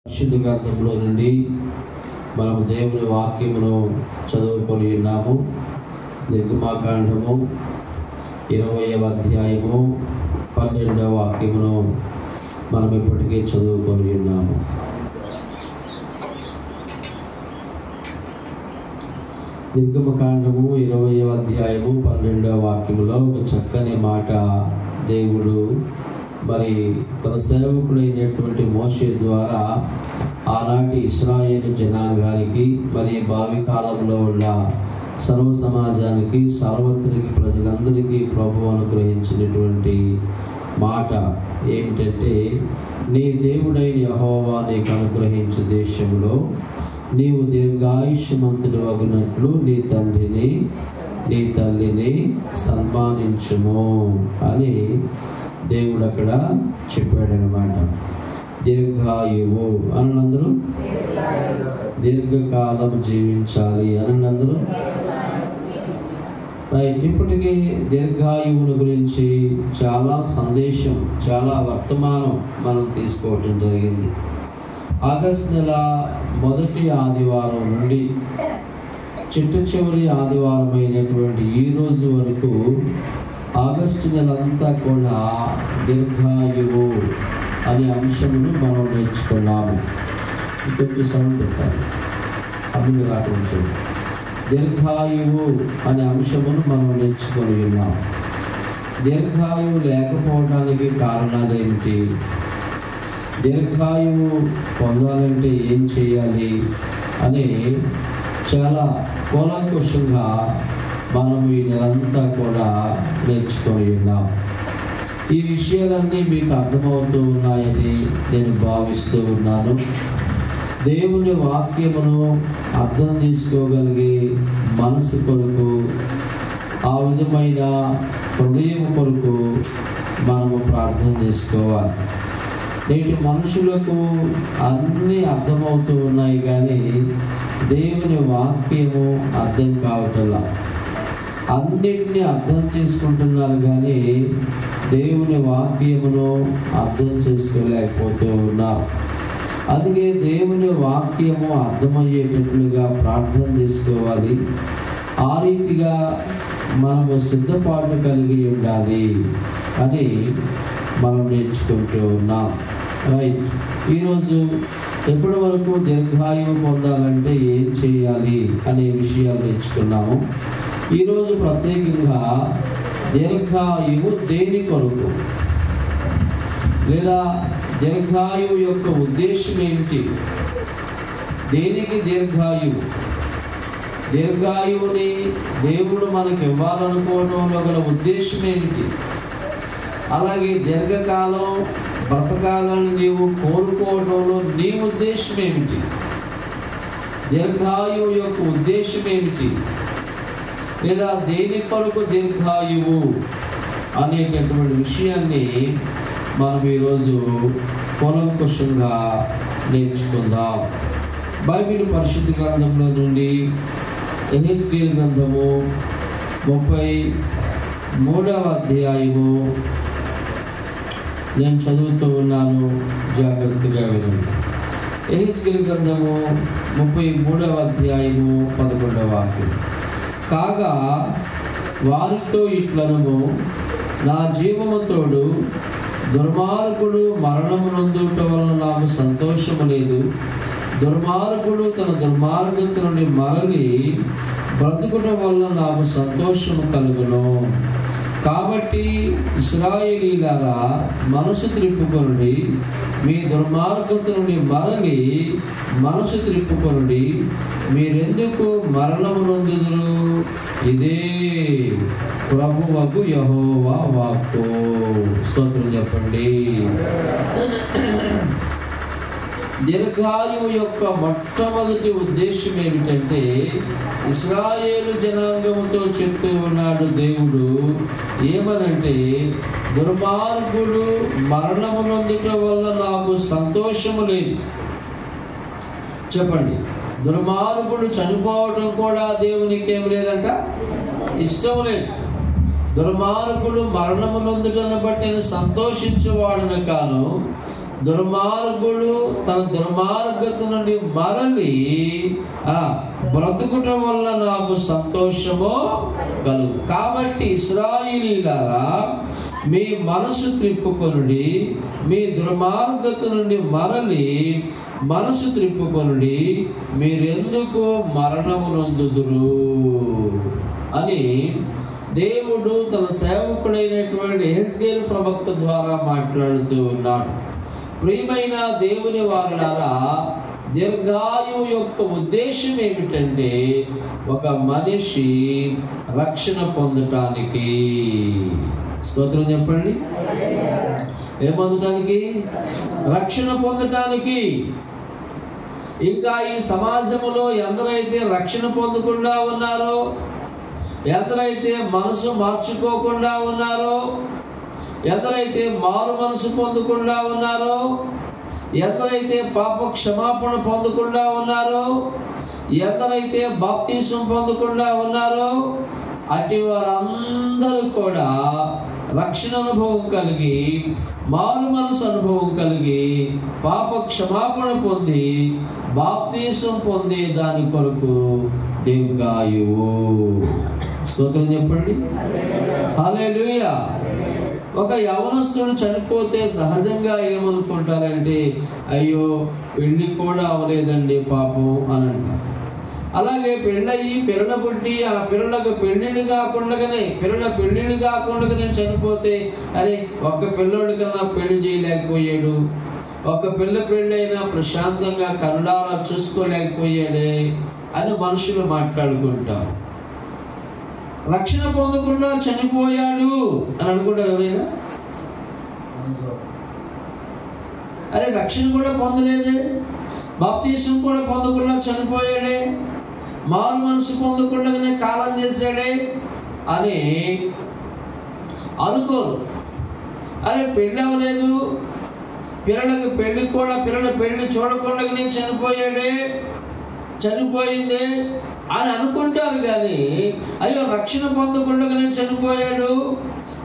పరిశుద్ధ గ్రంథంలో నుండి మనము దేవుని వాక్యమును చదువుకొని ఉన్నాము. నిర్గమాకాండము 20వ అధ్యాయము 12వ వాక్యమును మనం ఇప్పటికే చదువుకొని ఉన్నాము. నిర్గమకాండము 20వ అధ్యాయము 12వ వాక్యములో ఒక చక్కని మాట దేవుడు మరి తన సేవకుడైనటువంటి మోషే ద్వారా ఆనాటి ఇశ్రాయేలు జనాంగానికి మరి భావి కాలంలో ఉన్న సర్వ సమాజానికి సార్వత్రిక ప్రజలందరికీ ప్రభువు అనుగ్రహించినటువంటి మాట ఏమిటంటే, నీ దేవుడైన యెహోవా నీకు అనుగ్రహించు దేశంలో నీవు దీర్ఘాయుష్మంతుడు అగునట్లు నీ తండ్రిని నీ తల్లిని సన్మానించుము అని దేవుడు అక్కడ చెప్పాడనమాట. దీర్ఘాయువు అనందరూ దీర్ఘకాలం జీవించాలి అనందరూ రైట్. ఇప్పటికీ దీర్ఘాయువుల గురించి చాలా సందేశం, చాలా వర్తమానం మనం తీసుకోవటం జరిగింది. ఆగస్టు నెల మొదటి ఆదివారం నుండి చిట్ట చివరి ఆదివారం అయినటువంటి ఈ రోజు వరకు ఆగస్టు నెలంతా కూడా దీర్ఘాయువు అనే అంశమును మనం నేర్చుకున్నాము. కొంచెం సౌండ్ పెట్టాలి, అభిని రాకుండా. దీర్ఘాయువు అనే అంశమును మనం నేర్చుకొని ఉన్నాం. దీర్ఘాయువు లేకపోవడానికి కారణాలు ఏమిటి, దీర్ఘాయువు పొందాలంటే ఏం చేయాలి అని చాలా కూలంకుషంగా మనం ఈ నెలంతా కూడా నేర్చుకొని ఉన్నాం. ఈ విషయాలన్నీ మీకు అర్థమవుతూ ఉన్నాయని నేను భావిస్తూ ఉన్నాను. దేవుని వాక్యమును అర్థం చేసుకోగలిగే మనసు కొరకు, ఆ విధమైన హృదయం కొరకు మనము ప్రార్థన చేసుకోవాలి. నేటి మనుషులకు అన్నీ అర్థమవుతూ ఉన్నాయి కానీ దేవుని వాక్యము అర్థం కావటంలా. అన్నిటినీ అర్థం చేసుకుంటున్నారు కానీ దేవుని వాక్యమును అర్థం చేసుకోలేకపోతూ ఉన్నారు. అందుకే దేవుని వాక్యము అర్థమయ్యేటట్లుగా ప్రార్థన చేసుకోవాలి. ఆ రీతిగా మనము సిద్ధపాటు కలిగి ఉండాలి అని మనం నేర్చుకుంటూ ఉన్నాం. రైట్. ఈరోజు ఎప్పటి వరకు దీర్ఘాయువు పొందాలంటే ఏం చేయాలి అనే విషయాలు నేర్చుకున్నాము. ఈరోజు ప్రత్యేకంగా దీర్ఘాయువు దేని కొరకు, లేదా దీర్ఘాయువు యొక్క ఉద్దేశం ఏమిటి, దేనికి దీర్ఘాయువు, దీర్ఘాయువుని దేవుడు మనకు ఇవ్వాలనుకోవడంలో గల ఉద్దేశం ఏమిటి, అలాగే దీర్ఘకాలం బ్రతకాలని నీవు కోరుకోవడంలో నీ ఉద్దేశం ఏమిటి, దీర్ఘాయువు యొక్క ఉద్దేశం ఏమిటి, లేదా దేని కొరకు దీర్ఘాయువు అనేటటువంటి విషయాన్ని మనం ఈరోజు కూలంకుషంగా నేర్చుకుందాం. బైబిల్ పరిశుద్ధ గ్రంథంలో నుండి యెహెజ్కేలు గ్రంథము 33వ అధ్యాయము నేను చదువుతూ ఉన్నాను, జాగ్రత్తగా వినండి. యెహెజ్కేలు గ్రంథము 33వ అధ్యాయము 11వ వాక్యం. కాగా వారితో ఇట్లనము, నా జీవము తోడు దుర్మార్గుడు మరణము నొందుట వలన నాకు సంతోషము లేదు. దుర్మార్గుడు తన దుర్మార్గత నుండి మరలి బ్రతుకుట వలన నాకు సంతోషము కలుగును. కాబట్టి ఇశ్రాయేలీయులారా మనసు త్రిప్పుకొనుడి, మీ దుర్మార్గత నుండి మరలి మనసు త్రిప్పుకొనుడి, మీరెందుకు మరణము నొందుదురు, ఇదే ప్రభువగు యెహోవా వాక్కు. స్తోత్రం చెప్పండి. దీర్ఘాయువు యొక్క మొట్టమొదటి ఉద్దేశం ఏమిటంటే, ఇశ్రాయేలు జనాంగముతో చెప్తూ ఉన్నాడు దేవుడు ఏమనంటే, దుర్మార్గుడు మరణము నొందుట వల్ల నాకు సంతోషము లేదు. చెప్పండి, దుర్మార్గుడు చనిపోవటం కూడా దేవునికి ఏం లేదంట, ఇష్టం లేదు. దుర్మార్గుడు మరణము నొందుటను బట్టి నేను సంతోషించువాడును కాను, దుర్మార్గుడు తన దుర్మార్గత నుండి మరలి బ్రతుకుట వల్ల నాకు సంతోషమో కలుగు. కాబట్టి ఇశ్రాయేలీయులారా, మీ మనసు త్రిప్పుకొనుడి, మీ దుర్మార్గత నుండి మరలి మనసు త్రిప్పుకొనుడి, మీరెందుకు మరణము నొందుదురు అని దేవుడు తన సేవకుడైనటువంటి యెహెజ్కేలు ప్రవక్త ద్వారా మాట్లాడుతూ ఉన్నాడు. ప్రియమైన దేవుని వారలారా, దీర్ఘాయువు యొక్క ఉద్దేశం ఏమిటంటే ఒక మనిషి రక్షణ పొందటానికి. స్తోత్రం చెప్పండి. ఏం పొందటానికి? రక్షణ పొందటానికి. ఇంకా ఈ సమాజంలో ఎందరైతే రక్షణ పొందకుండా ఉన్నారో, ఎందరైతే మనసు మార్చుకోకుండా ఉన్నారో, ఎందరైతే మారు మనసు పొందకుండా ఉన్నారో, ఎందరైతే పాప క్షమాపణ పొందకుండా ఉన్నారో, ఎందరైతే బాప్తిసం పొందకుండా ఉన్నారో, అటు వారందరూ కూడా రక్షణ అనుభవం కలిగి, మారు మనసు అనుభవం కలిగి, పాప క్షమాపణ పొంది, బాప్తిసం పొందే దాని కొరకు దీర్ఘాయువు. స్తోత్రం చెప్పండి. హల్లెలూయా. ఒక యవనస్తుడు చనిపోతే సహజంగా ఏమనుకుంటారంటే, అయ్యో పెళ్లి కూడా అవలేదండి పాపం అని అంటారు. అలాగే పెళ్ళయి పిల్లల పుట్టి ఆ పిల్లలకు పెళ్ళిళ్ళు కాకుండానే చనిపోతే, అరే ఒక్క పిల్లోడి కన్నా పెళ్లి చేయలేకపోయాడు, ఒక పెళ్ళైనా ప్రశాంతంగా కరుణారా చూసుకోలేకపోయాడే అని మనుషులు మాట్లాడుకుంటారు. రక్షణ పొందకుండా చనిపోయాడు అని అనుకుంటారు ఎవరైనా? అరే రక్షణ కూడా పొందలేదే, బాప్తిసం కూడా పొందకుండా చనిపోయాడే, మారు మనసు పొందకుండానే కాలం చేశాడే అని అనుకోరు. అరే పెళ్ళి అవ్వలేదు, పిల్లల పెళ్లి చూడకుండానే చనిపోయిందే అని అనుకుంటారు. కానీ అయ్యో రక్షణ పొందకుండానే చనిపోయాడు,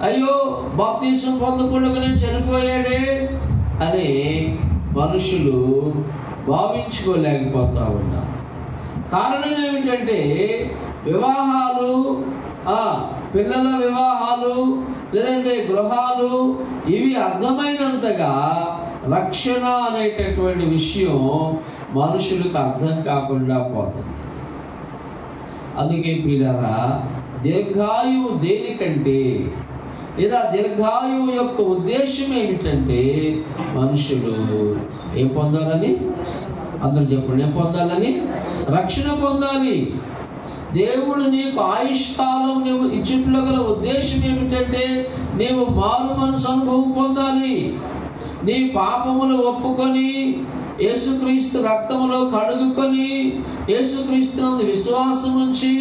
అయ్యో బాప్తిసం పొందకుండానే చనిపోయాడే అని మనుషులు భావించుకోలేకపోతా ఉన్నారు. కారణం ఏమిటంటే వివాహాలు, పిల్లల వివాహాలు, లేదంటే గృహాలు, ఇవి అర్థమైనంతగా రక్షణ అనేటటువంటి విషయం మనుషులకు అర్థం కాకుండా పోతుంది. అందుకే ప్రియులారా, దీర్ఘాయువు దేనికంటే, లేదా దీర్ఘాయువు యొక్క ఉద్దేశం ఏమిటంటే మనుషులు ఏం పొందాలని? అందరూ చెప్పండి. ఏం పొందాలని? రక్షణ పొందాలి. దేవుడు నీకు ఆయుష్కాలం నువ్వు ఇచ్చుట్లో గల ఉద్దేశం ఏమిటంటే నీవు మారు మనసు అనుభవం పొందాలి. నీ పాపములు ఒప్పుకొని యేసుక్రీస్తు రక్తములో కడుగుకొని, యేసుక్రీస్తునందు విశ్వాసం ఉంచి,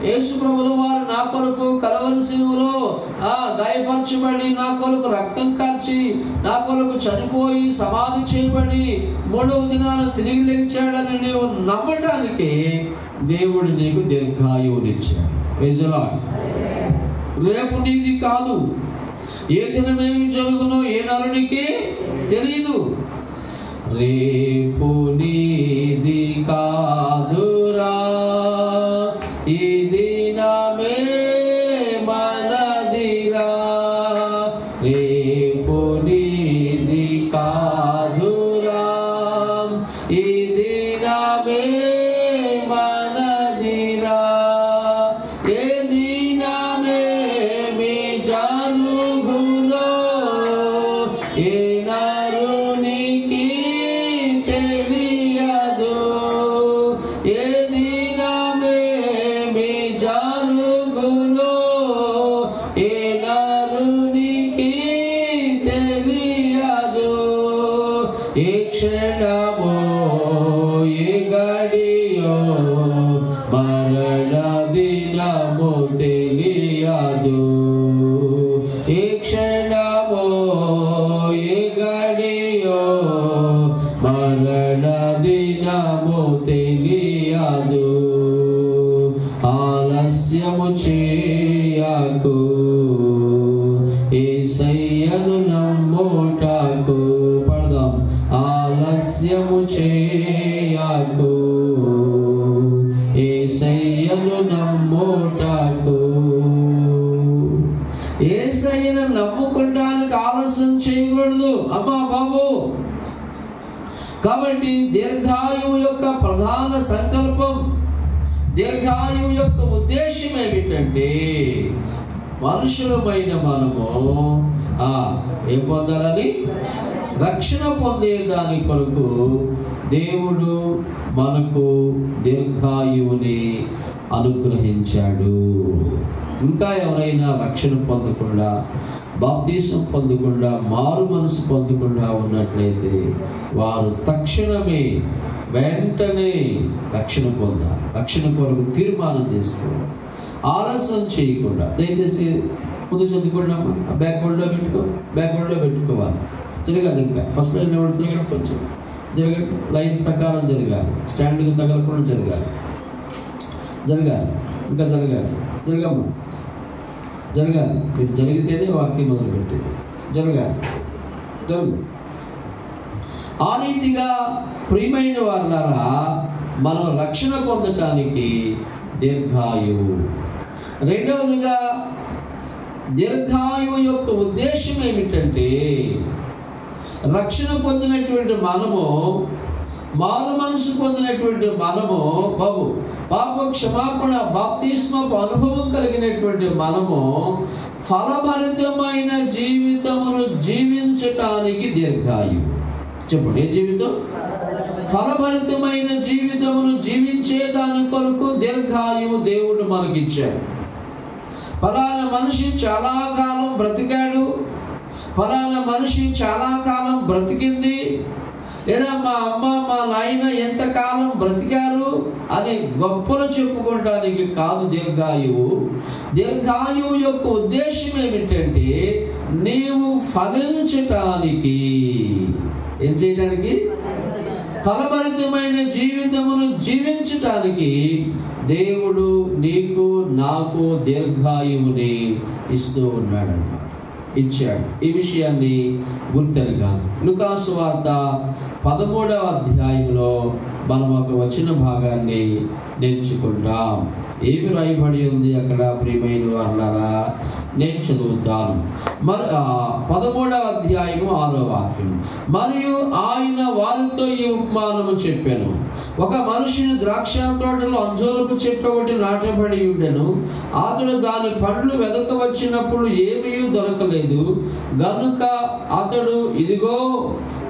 యేసు ప్రభుల వారు నా కొరకు కలవరి శిలువలో గాయపరచబడి, నా కొరకు రక్తం కార్చి, నా కొరకు చనిపోయి సమాధి చేయబడి 3వ దినాన తిరిగి లేచాడని నీవు నమ్మటానికి దేవుడు నీకు దీర్ఘాయువునిచ్చాడు. Praise the lord. రేపు నీది కాదు, ఏ దినమేమి జరుగునో ఏ నరునికి తెలియదు. రేపు నీది కాదురా, ఈ దినమే మనదిరా. రేపు నీది కాదురా, ఈ దినమే మనదిరా. ఏ దినమే మీ జరుగునో ఏ నరునికి తెలియదు. ఏ దినమే మీ జరుగునో ఏ నరునికి తెలియదు. ఏ క్షణమో ఏ గడియో మరణ దినము తెలియదు. ఏ క్షణమో ఏ గడియో మరణ దినము తెలియదు. ఆలస్యము చేయకు యేసయ్యను నమ్ముటకు. పడదాం. చేయకు, యేసయ్యను నమ్ముటకు. యేసయ్యను నమ్ముకుంటానికి ఆలస్యం చేయకూడదు అమ్మా బాబు. కాబట్టి దీర్ఘాయువు యొక్క ప్రధాన సంకల్పం, దీర్ఘాయువు యొక్క ఉద్దేశం ఏమిటంటే మనుషులమైన మనము ఏం పొందాలని? రక్షణ పొందేదాని కొరకు దేవుడు మనకు దీర్ఘాయువుని అనుగ్రహించాడు. ఇంకా ఎవరైనా రక్షణ పొందకుండా, బాప్తీసం పొందకుండా, మారు మనసు పొందకుండా ఉన్నట్లయితే వారు తక్షణమే వెంటనే రక్షణ పొందాలి. రక్షణ కొరకు తీర్మానం చేసుకోవాలి, ఆలస్యం చేయకుండా. దయచేసి ముందు చదువుకున్నామా? బ్యాక్వర్డ్లో పెట్టుకోవాలి. జరగాలి. ఇంకా ఫస్ట్ లైన్ ఎవరు తిరగడం, కొంచెం జరగండి. లైన్ ప్రకారం జరగాలి, స్టాండ్కి తగలకుండా జరగాలి. ఇంకా జరగమ్మా, జరగాలి. మీరు జరిగితేనే వాక్యం మొదలుపెట్టేది. జరుగు. ఆ రీతిగా ప్రియమైన వారులారా, మనం రక్షణ పొందటానికి దీర్ఘాయువు. రెండవదిగా దీర్ఘాయువు యొక్క ఉద్దేశం ఏమిటంటే రక్షణ పొందినటువంటి మనము, మారు మనసు పొందినటువంటి మనము బాబు, పాప క్షమాపణ బాప్తిస్మపు అనుభవం కలిగినటువంటి మనము ఫలభరితమైన జీవితమును జీవించటానికి దీర్ఘాయువు. చెప్పండి, ఏ జీవితం? ఫలభరితమైన జీవితమును జీవించే దాని కొరకు దీర్ఘాయువు దేవుడు మనకిచ్చాడు. ఫలానా మనిషి చాలా కాలం బ్రతికాడు, ఫలానా మనిషి చాలా కాలం బ్రతికింది, లేదా మా అమ్మ మా నాయన ఎంతకాలం బ్రతికారు అని గొప్పలు చెప్పుకోవడానికి కాదు దీర్ఘాయువు. దీర్ఘాయువు యొక్క ఉద్దేశం ఏమిటంటే నీవు ఫలించటానికి. ఏం చేయడానికి? ఫలభరితమైన జీవితమును జీవించటానికి దేవుడు నీకు నాకు దీర్ఘాయువుని ఇస్తూ ఉన్నాడన్నమాట, ఇచ్చాడు. ఈ విషయాన్ని గుర్తెరగాలి. లూకా సువార్త 13వ అధ్యాయంలో మనం ఒక వచన భాగాన్ని నేర్చుకుంటాం. ఏమి రాయబడి ఉంది అక్కడ ప్రియమైన వారులారా? నేను చదువుతాను. 13వ అధ్యాయము 6వ వాక్యం. మరియు ఆయన వారితో ఈ ఉపమానము చెప్పాను. ఒక మనుషుని ద్రాక్ష తోటలో అంజూరపు చెట్టు ఒకటి నాటబడి ఉండెను. అతడు దాని పండ్లు వెదక వచ్చినప్పుడు ఏమీ దొరకలేదు. గనుక అతడు, ఇదిగో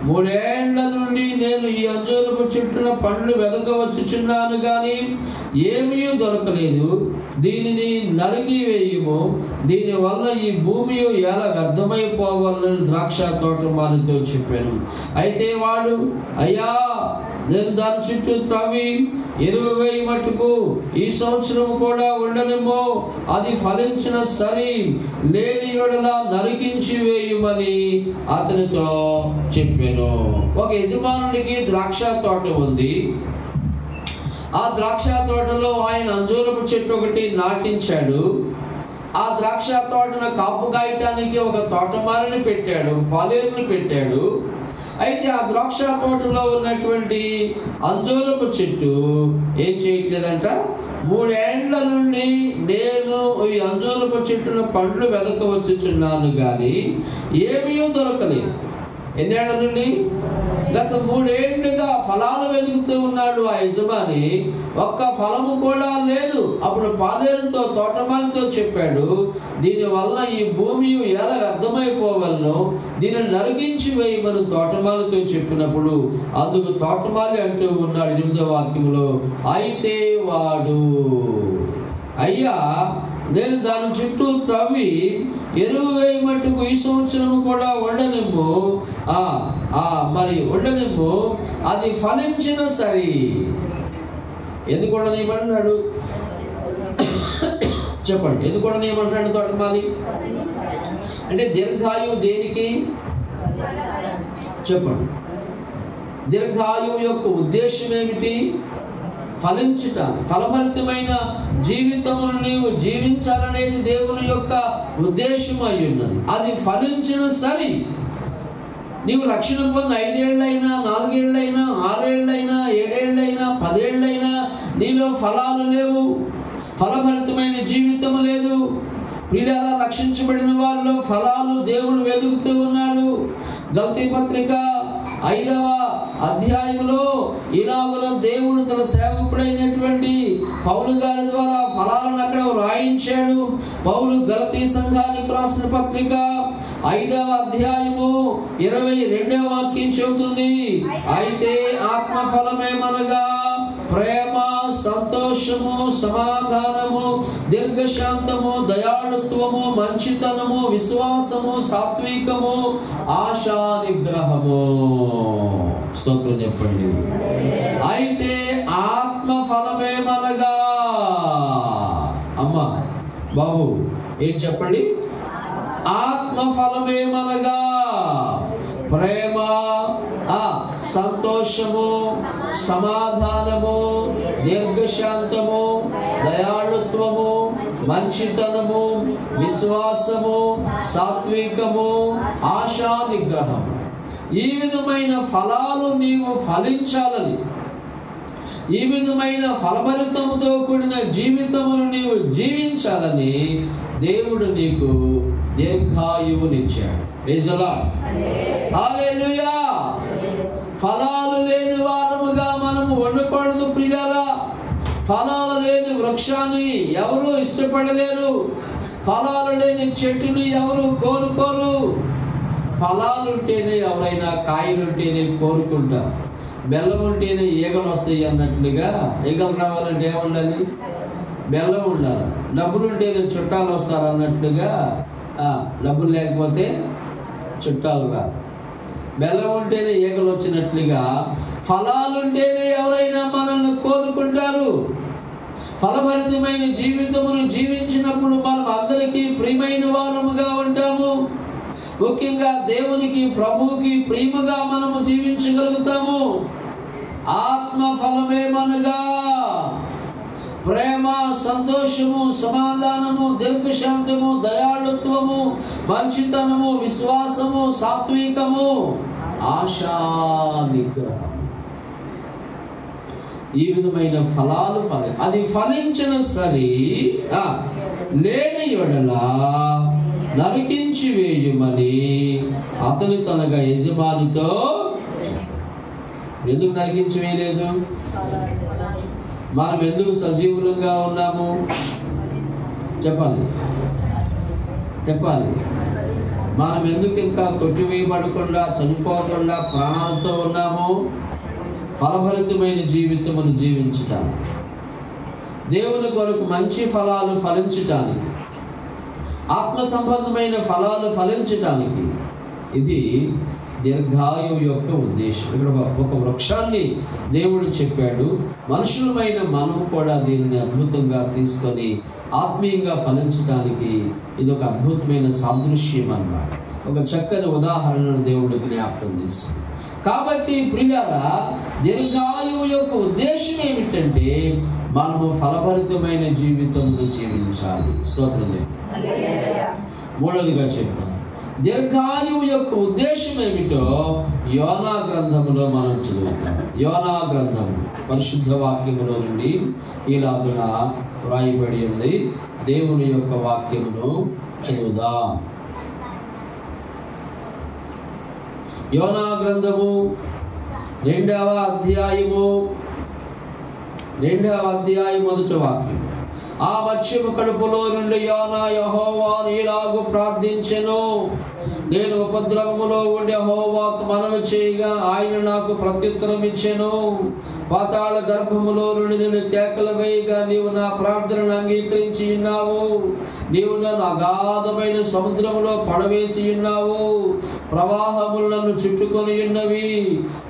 3 ఏళ్ల నుండి నేను ఈ అంజూరపు చెట్టున పండ్లు వెదకవచ్చుచున్నాను గాని ఏమీ దొరకలేదు. దీనిని నరికి వేయుము, దీని వల్ల ఈ భూమి ఎలా వ్యర్థమైపోవాలని ద్రాక్ష తోటమాలితో చెప్పాను. అయితే వాడు, అయ్యా, నేను దాని చుట్టూ త్రవ్వి ఎరువు వేయి మట్టుకు ఈ సంవత్సరం కూడా ఉండనేమో, అది ఫలించిన సరి, లేని యెడల నరికించి వేయుమని అతనితో చెప్పాను. ఒక యజమానుడికి ద్రాక్ష తోట ఉంది. ఆ ద్రాక్ష తోటలో ఆయన అంజూరపు చెట్టు ఒకటి నాటించాడు. ఆ ద్రాక్ష తోటను కాపు కాయటానికి ఒక తోటమాలిని పెట్టాడు, పాలేరుని పెట్టాడు. అయితే ఆ ద్రాక్ష తోటలో ఉన్నటువంటి అంజూరపు చెట్టు ఏం చేయట్లేదంట. 3 ఏళ్ల నుండి నేను ఈ అంజూరపు చెట్టును పండ్లు వెదకవచ్చుచున్నాను గాని ఏమీ దొరకలేదు. ఎన్నేళ్ల నుండి? గత 3 ఏళ్లుగా ఫలాలు వెతుకుతూ ఉన్నాడు ఆ యజమాని, ఒక్క ఫలము కూడా లేదు. అప్పుడు పాలేరుతో తోటమాలితో చెప్పాడు, దీని వల్ల ఈ భూమి ఎలా వ్యర్థమైపోవలను, దీనిని నరికించి వేయమని తోటమాలితో చెప్పినప్పుడు అందుకు తోటమాలి అంటూ ఉన్నాడు 8వ వాక్యంలో, అయితే వాడు, అయ్యా, నేను దాని చుట్టూ త్రవ్వి ఎరువు వేయి మట్టుకు ఈ సంవత్సరం కూడా ఉండనిమ్ము, ఉండనిమ్ము, అది ఫలించిన సరి. ఎందుకు ఉండనియమన్నాడు? చెప్పండి, ఎందుకు ఉండనియమన్నాడు తోటమాలి? అంటే దీర్ఘాయువు దేనికి? చెప్పండి. దీర్ఘాయువు యొక్క ఉద్దేశం ఏమిటి? ఫలించటానికి. ఫలభరితమైన జీవితమును నీవు జీవించాలనేది దేవుని యొక్క ఉద్దేశం అయి ఉన్నది. అది ఫలించిన సరి. నీవు రక్షణ పొంది 5 ఏళ్ళైనా 4 ఏళ్ళైనా 6 ఏళ్ళైనా 7 ఏళ్ళైనా 10 ఏళ్ళైనా నీలో ఫలాలు లేవు, ఫలభరితమైన జీవితం లేదు. ప్రియులారా, రక్షించబడిన వారిలో ఫలాలు దేవుడు వెతుకుతూ ఉన్నాడు. గలతీ పత్రిక 5వ అధ్యాయంలో ఇలాగున దేవుడు తన సేవకుడైనటువంటి పౌలు గారి ద్వారా ఫలాలను అక్కడ రాయించాడు. పౌలు గలతీ సంఘానికి రాసిన పత్రిక 5వ అధ్యాయము 22వ వాక్యం చెబుతుంది, అయితే ఆత్మఫలమేమనగా ప్రేమ, సంతోషము, సమాధానము, దీర్ఘశాంతము, దయాళుత్వము, మంచితనము, విశ్వాసము, సాత్వికము, ఆశా నిగ్రహము. స్తోత్రం చెప్పండి. అయితే ఆత్మఫలమేమనగా, అమ్మా బాబు ఏం చెప్పండి? ఆత్మఫలమేమనగా ప్రేమ, సంతోషము, సమాధానము, దీర్ఘశాంతము, దయాళుత్వము, మంచితనము, విశ్వాసము, సాత్వికము, ఆశా నిగ్రహము. ఈ విధమైన ఫలాలు నీవు ఫలించాలని, ఈ విధమైన ఫలభరితముతో కూడిన జీవితమును నీవు జీవించాలని దేవుడు నీకు దీర్ఘాయువునిచ్చాడు. Praise the lord. హల్లెలూయా. ఫలాలు లేని వారముగా మనము ఉండకూడదు ప్రియులారా. ఫలాలు లేని వృక్షాన్ని ఎవరు ఇష్టపడలేరు, ఫలాలు లేని చెట్టుని ఎవరు కోరుకోరు. ఫలాలుంటేనే ఎవరైనా, కాయలుంటేనే కోరుకుంటారు. బెల్లం ఉంటేనే ఈగలు వస్తాయి అన్నట్లుగా, ఈగలు రావాలంటే ఏముండాలి? బెల్లం ఉండాలి. డబ్బులు ఉంటేనే చుట్టాలు వస్తారు అన్నట్లుగా, డబ్బులు లేకపోతే చుట్టాలు రా. బెల్లం ఉంటేనే ఈగలు వచ్చినట్లుగా ఫలాలుంటేనే ఎవరైనా మనల్ని కోరుకుంటారు. ఫలభరితమైన జీవితమును జీవించినప్పుడు మనం అందరికీ ప్రియమైన వారముగా ఉంటాము. ముఖ్యంగా దేవునికి, ప్రభువుకి ప్రియముగా మనము జీవించగలుగుతాము. ఆత్మ ఫలమేమనగా ప్రేమ, సంతోషము, సమాధానము, దీర్ఘశాంతము, దయాళుత్వము, మంచితనము, విశ్వాసము, సాత్వికము, ఆశా నిగ్రహం. ఈ విధమైన ఫలాలు అది ఫలించిన సరి లేని యెడల నరికించి వేయుమని అతను తన యజమానితో. ఎందుకు నరికించి వేయలేదు? మనం ఎందుకు సజీవులంగా ఉన్నాము? చెప్పాలి. మనం ఎందుకు ఇంకా కొట్టివేయబడకుండా, చనిపోకుండా ప్రాణాలతో ఉన్నాము? ఫలభరితమైన జీవితమును జీవించటానికి, దేవుని కొరకు మంచి ఫలాలు ఫలించటానికి, ఆత్మ సంబంధమైన ఫలాలు ఫలించటానికి ఇది దీర్ఘాయువు యొక్క ఉద్దేశం. ఇక్కడ ఒక వృక్షాన్ని దేవుడు చెప్పాడు. మనుషులమైన మనం కూడా దీనిని అద్భుతంగా తీసుకొని ఆత్మీయంగా ఫలించడానికి ఇది ఒక అద్భుతమైన సాదృశ్యం అన్నమాట. ఒక చక్కని ఉదాహరణను దేవుడు జ్ఞాపకం చేశాడు. కాబట్టి ప్రియులారా, దీర్ఘాయువు యొక్క ఉద్దేశం ఏమిటంటే మనము ఫలభరితమైన జీవితమును జీవించాలి. స్తోత్రం. మూడవదిగా చెప్తాను, దీర్ఘాయువు యొక్క ఉద్దేశం ఏమిటో యోనా గ్రంథములో మనం చదువుతాం. యోనా గ్రంథం పరిశుద్ధ వాక్యములో నుండి ఇలాగున వ్రాయబడి ఉంది. దేవుని యొక్క వాక్యమును చదువుదాం. యోనా గ్రంథము 2వ అధ్యాయము 1వ వాక్యం. ఆ మత్స్యము కడుపులో నుండి యోనా యెహోవాను ఇలాగు ప్రార్థించెను. నేను ఉపద్రవములో ఉండి యెహోవాకు మనవి చేయగా ఆయన నాకు ప్రత్యుత్తరం ఇచ్చెను. పాతాళ గర్భములో నుండి నేను కేకలు వేయగా నీవు నా ప్రార్థనను అంగీకరించి ఉన్నావు. నీవు నన్ను అగాధమైన సముద్రములో పడవేసి ఉన్నావు. ప్రవాహములు నన్ను చుట్టుకొని ఉన్నవి.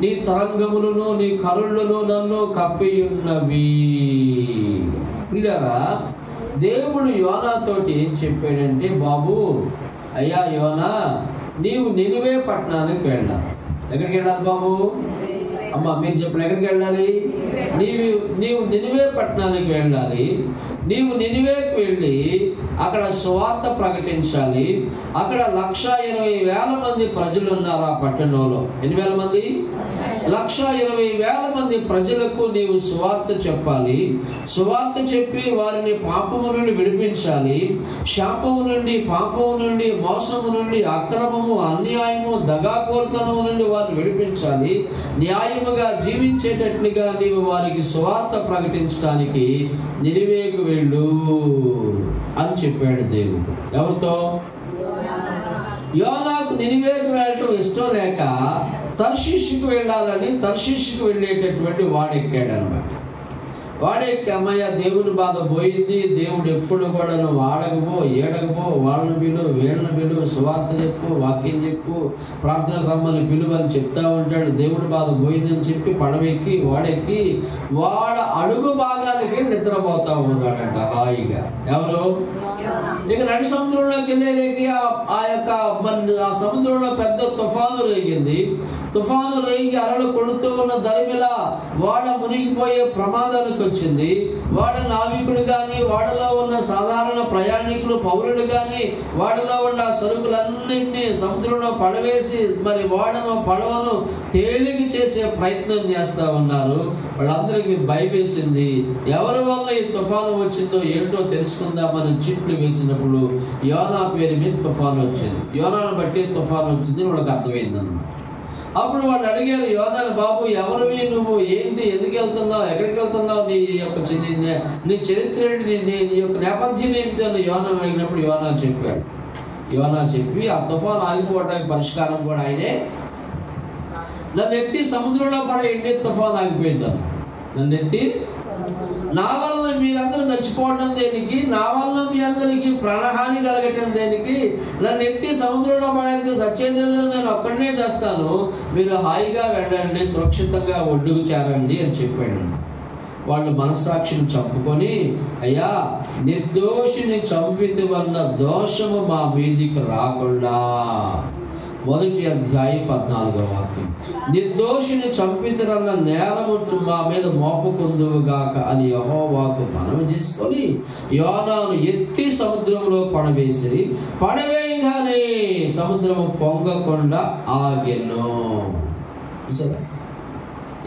నీ తరంగములను, నీ కరుళ్ళను నన్ను కప్పి ఉన్నవి. ప్రియులారా, దేవుడు యోనాతోటి ఏం చెప్పాడంటే, బాబు అయ్యా యోనా, నీవు నినివే పట్టణానికి వెళ్ళాలి. ఎక్కడికి వెళ్ళాలి బాబు? అమ్మ మీరు చెప్పిన ఎక్కడికి వెళ్ళాలి? నీవు నినివే పట్టణానికి వెళ్ళాలి. నీవు నినివేకి వెళ్ళి అక్కడ సువార్త ప్రకటించాలి. అక్కడ 1,20,000 మంది ప్రజలు ఉన్నారు ఆ పట్టణంలో. ఎన్ని వేల మంది? 1,20,000 మంది ప్రజలకు నీవు సువార్త చెప్పాలి. సువార్త చెప్పి వారిని పాపము నుండి విడిపించాలి. శాపము నుండి, పాపము నుండి, మోసము నుండి, అక్రమము, అన్యాయము, దగాకోరుతనము నుండి వారిని విడిపించాలి. న్యాయముగా జీవించేటట్లుగా నీవు వారికి సువార్త ప్రకటించడానికి నినివేకు వెళ్ళు అని చెప్పాడు దేవుడు. ఎవరితో? యోనాకు నినివేకు వెళ్ళటం ఇష్టం లేక తర్షీషుకు వెళ్ళాలని తర్షీషుకు వెళ్ళేటటువంటి వాడెక్కాడు అనమాట. వాడెక్కి అమ్మయ్య దేవుని బాధ పోయింది, దేవుడు ఎప్పుడు కూడా నువ్వు ఆడకపో, ఏడకపో, వాళ్ళని పిలు, వీళ్ళని పిలు, సువార్త చెప్పు, వాక్యం చెప్పు, ప్రార్థన రమ్మని పిలువు అని చెప్తా ఉంటాడు. దేవుడి బాధ పోయిందని చెప్పి పడవెక్కి వాడెక్కి వాడ అడుగు భాగానికి నిద్రపోతా ఉన్నాడంట హాయిగా. ఎవరు? ఇక నడి సముద్రంలోకి వెళ్ళేకి ఆ సముద్రంలో పెద్ద తుఫాను రేగింది. తుఫాను రేగి అలలు కొడుతూ ఉన్న దరిమిలా వాడ మునిగిపోయే ప్రమాదానికి వచ్చింది. వాడ నావికుడు గాని, వాడలో ఉన్న సాధారణ ప్రయాణికులు, పౌరులు గాని, వాడలో ఉన్న సరుకులన్నింటినీ సముద్రంలో పడవేసి మరి వాడను పడవను తేలిక చేసే ప్రయత్నం చేస్తా ఉన్నారు. వాళ్ళందరికీ భయమేసింది. ఎవరి వల్ల ఈ తుఫాను వచ్చిందో ఏంటో తెలుసుకుందామని చిట్లు వేసినప్పుడు యోనా పేరు మీద తుఫాను వచ్చింది. యోనాను బట్టి తుఫాను వచ్చింది వాళ్ళకి అర్థమైందన్నమాట. అప్పుడు వాళ్ళు అడిగారు యోనాను, బాబు ఎవరివి నువ్వు, ఏంటి, ఎందుకు వెళ్తున్నావు, ఎక్కడికి వెళ్తున్నావు, నీ చరిత్ర ఏంటి, నీ యొక్క నేపథ్యం ఏంటి అని యోనా అడిగినప్పుడు యోనా చెప్పాడు. యోనా చెప్పి ఆ తుఫాను ఆగిపోవడానికి పరిష్కారం కూడా ఆయనే. నన్ను ఎత్తి సముద్రంలో పడేయండి, తుఫాను ఆగిపోయిందాను. నన్ను ఎత్తి నా వల్ల మీరందరూ చచ్చిపోవడం దేనికి, నా వల్ల మీ అందరికి ప్రాణహాని కలగటం దేనికి, నన్ను ఎత్తి సముద్రంలో పడేది సత్యేదేదో నేను ఒక్కడనే చేస్తాను, మీరు హాయిగా వెళ్ళండి, సురక్షితంగా ఒడ్డుకు చేరండి అని చెప్పాడు. వాళ్ళు మనస్సాక్షిని చంపుకొని, అయ్యా నిర్దోషిని చంపితే వల్ల దోషము మా మీదికి రాకుండా, 1వ అధ్యాయం 14వ వాక్యం, నిర్దోషిని చంపితరన్న నేరము మా మీద మోపుకుందువుగాక అని యెహోవాకు మనవి చేసుకొని యోనాను ఎత్తి సముద్రంలో పడవేసి పడవేయగానే సముద్రము పొంగకుండా ఆగెను.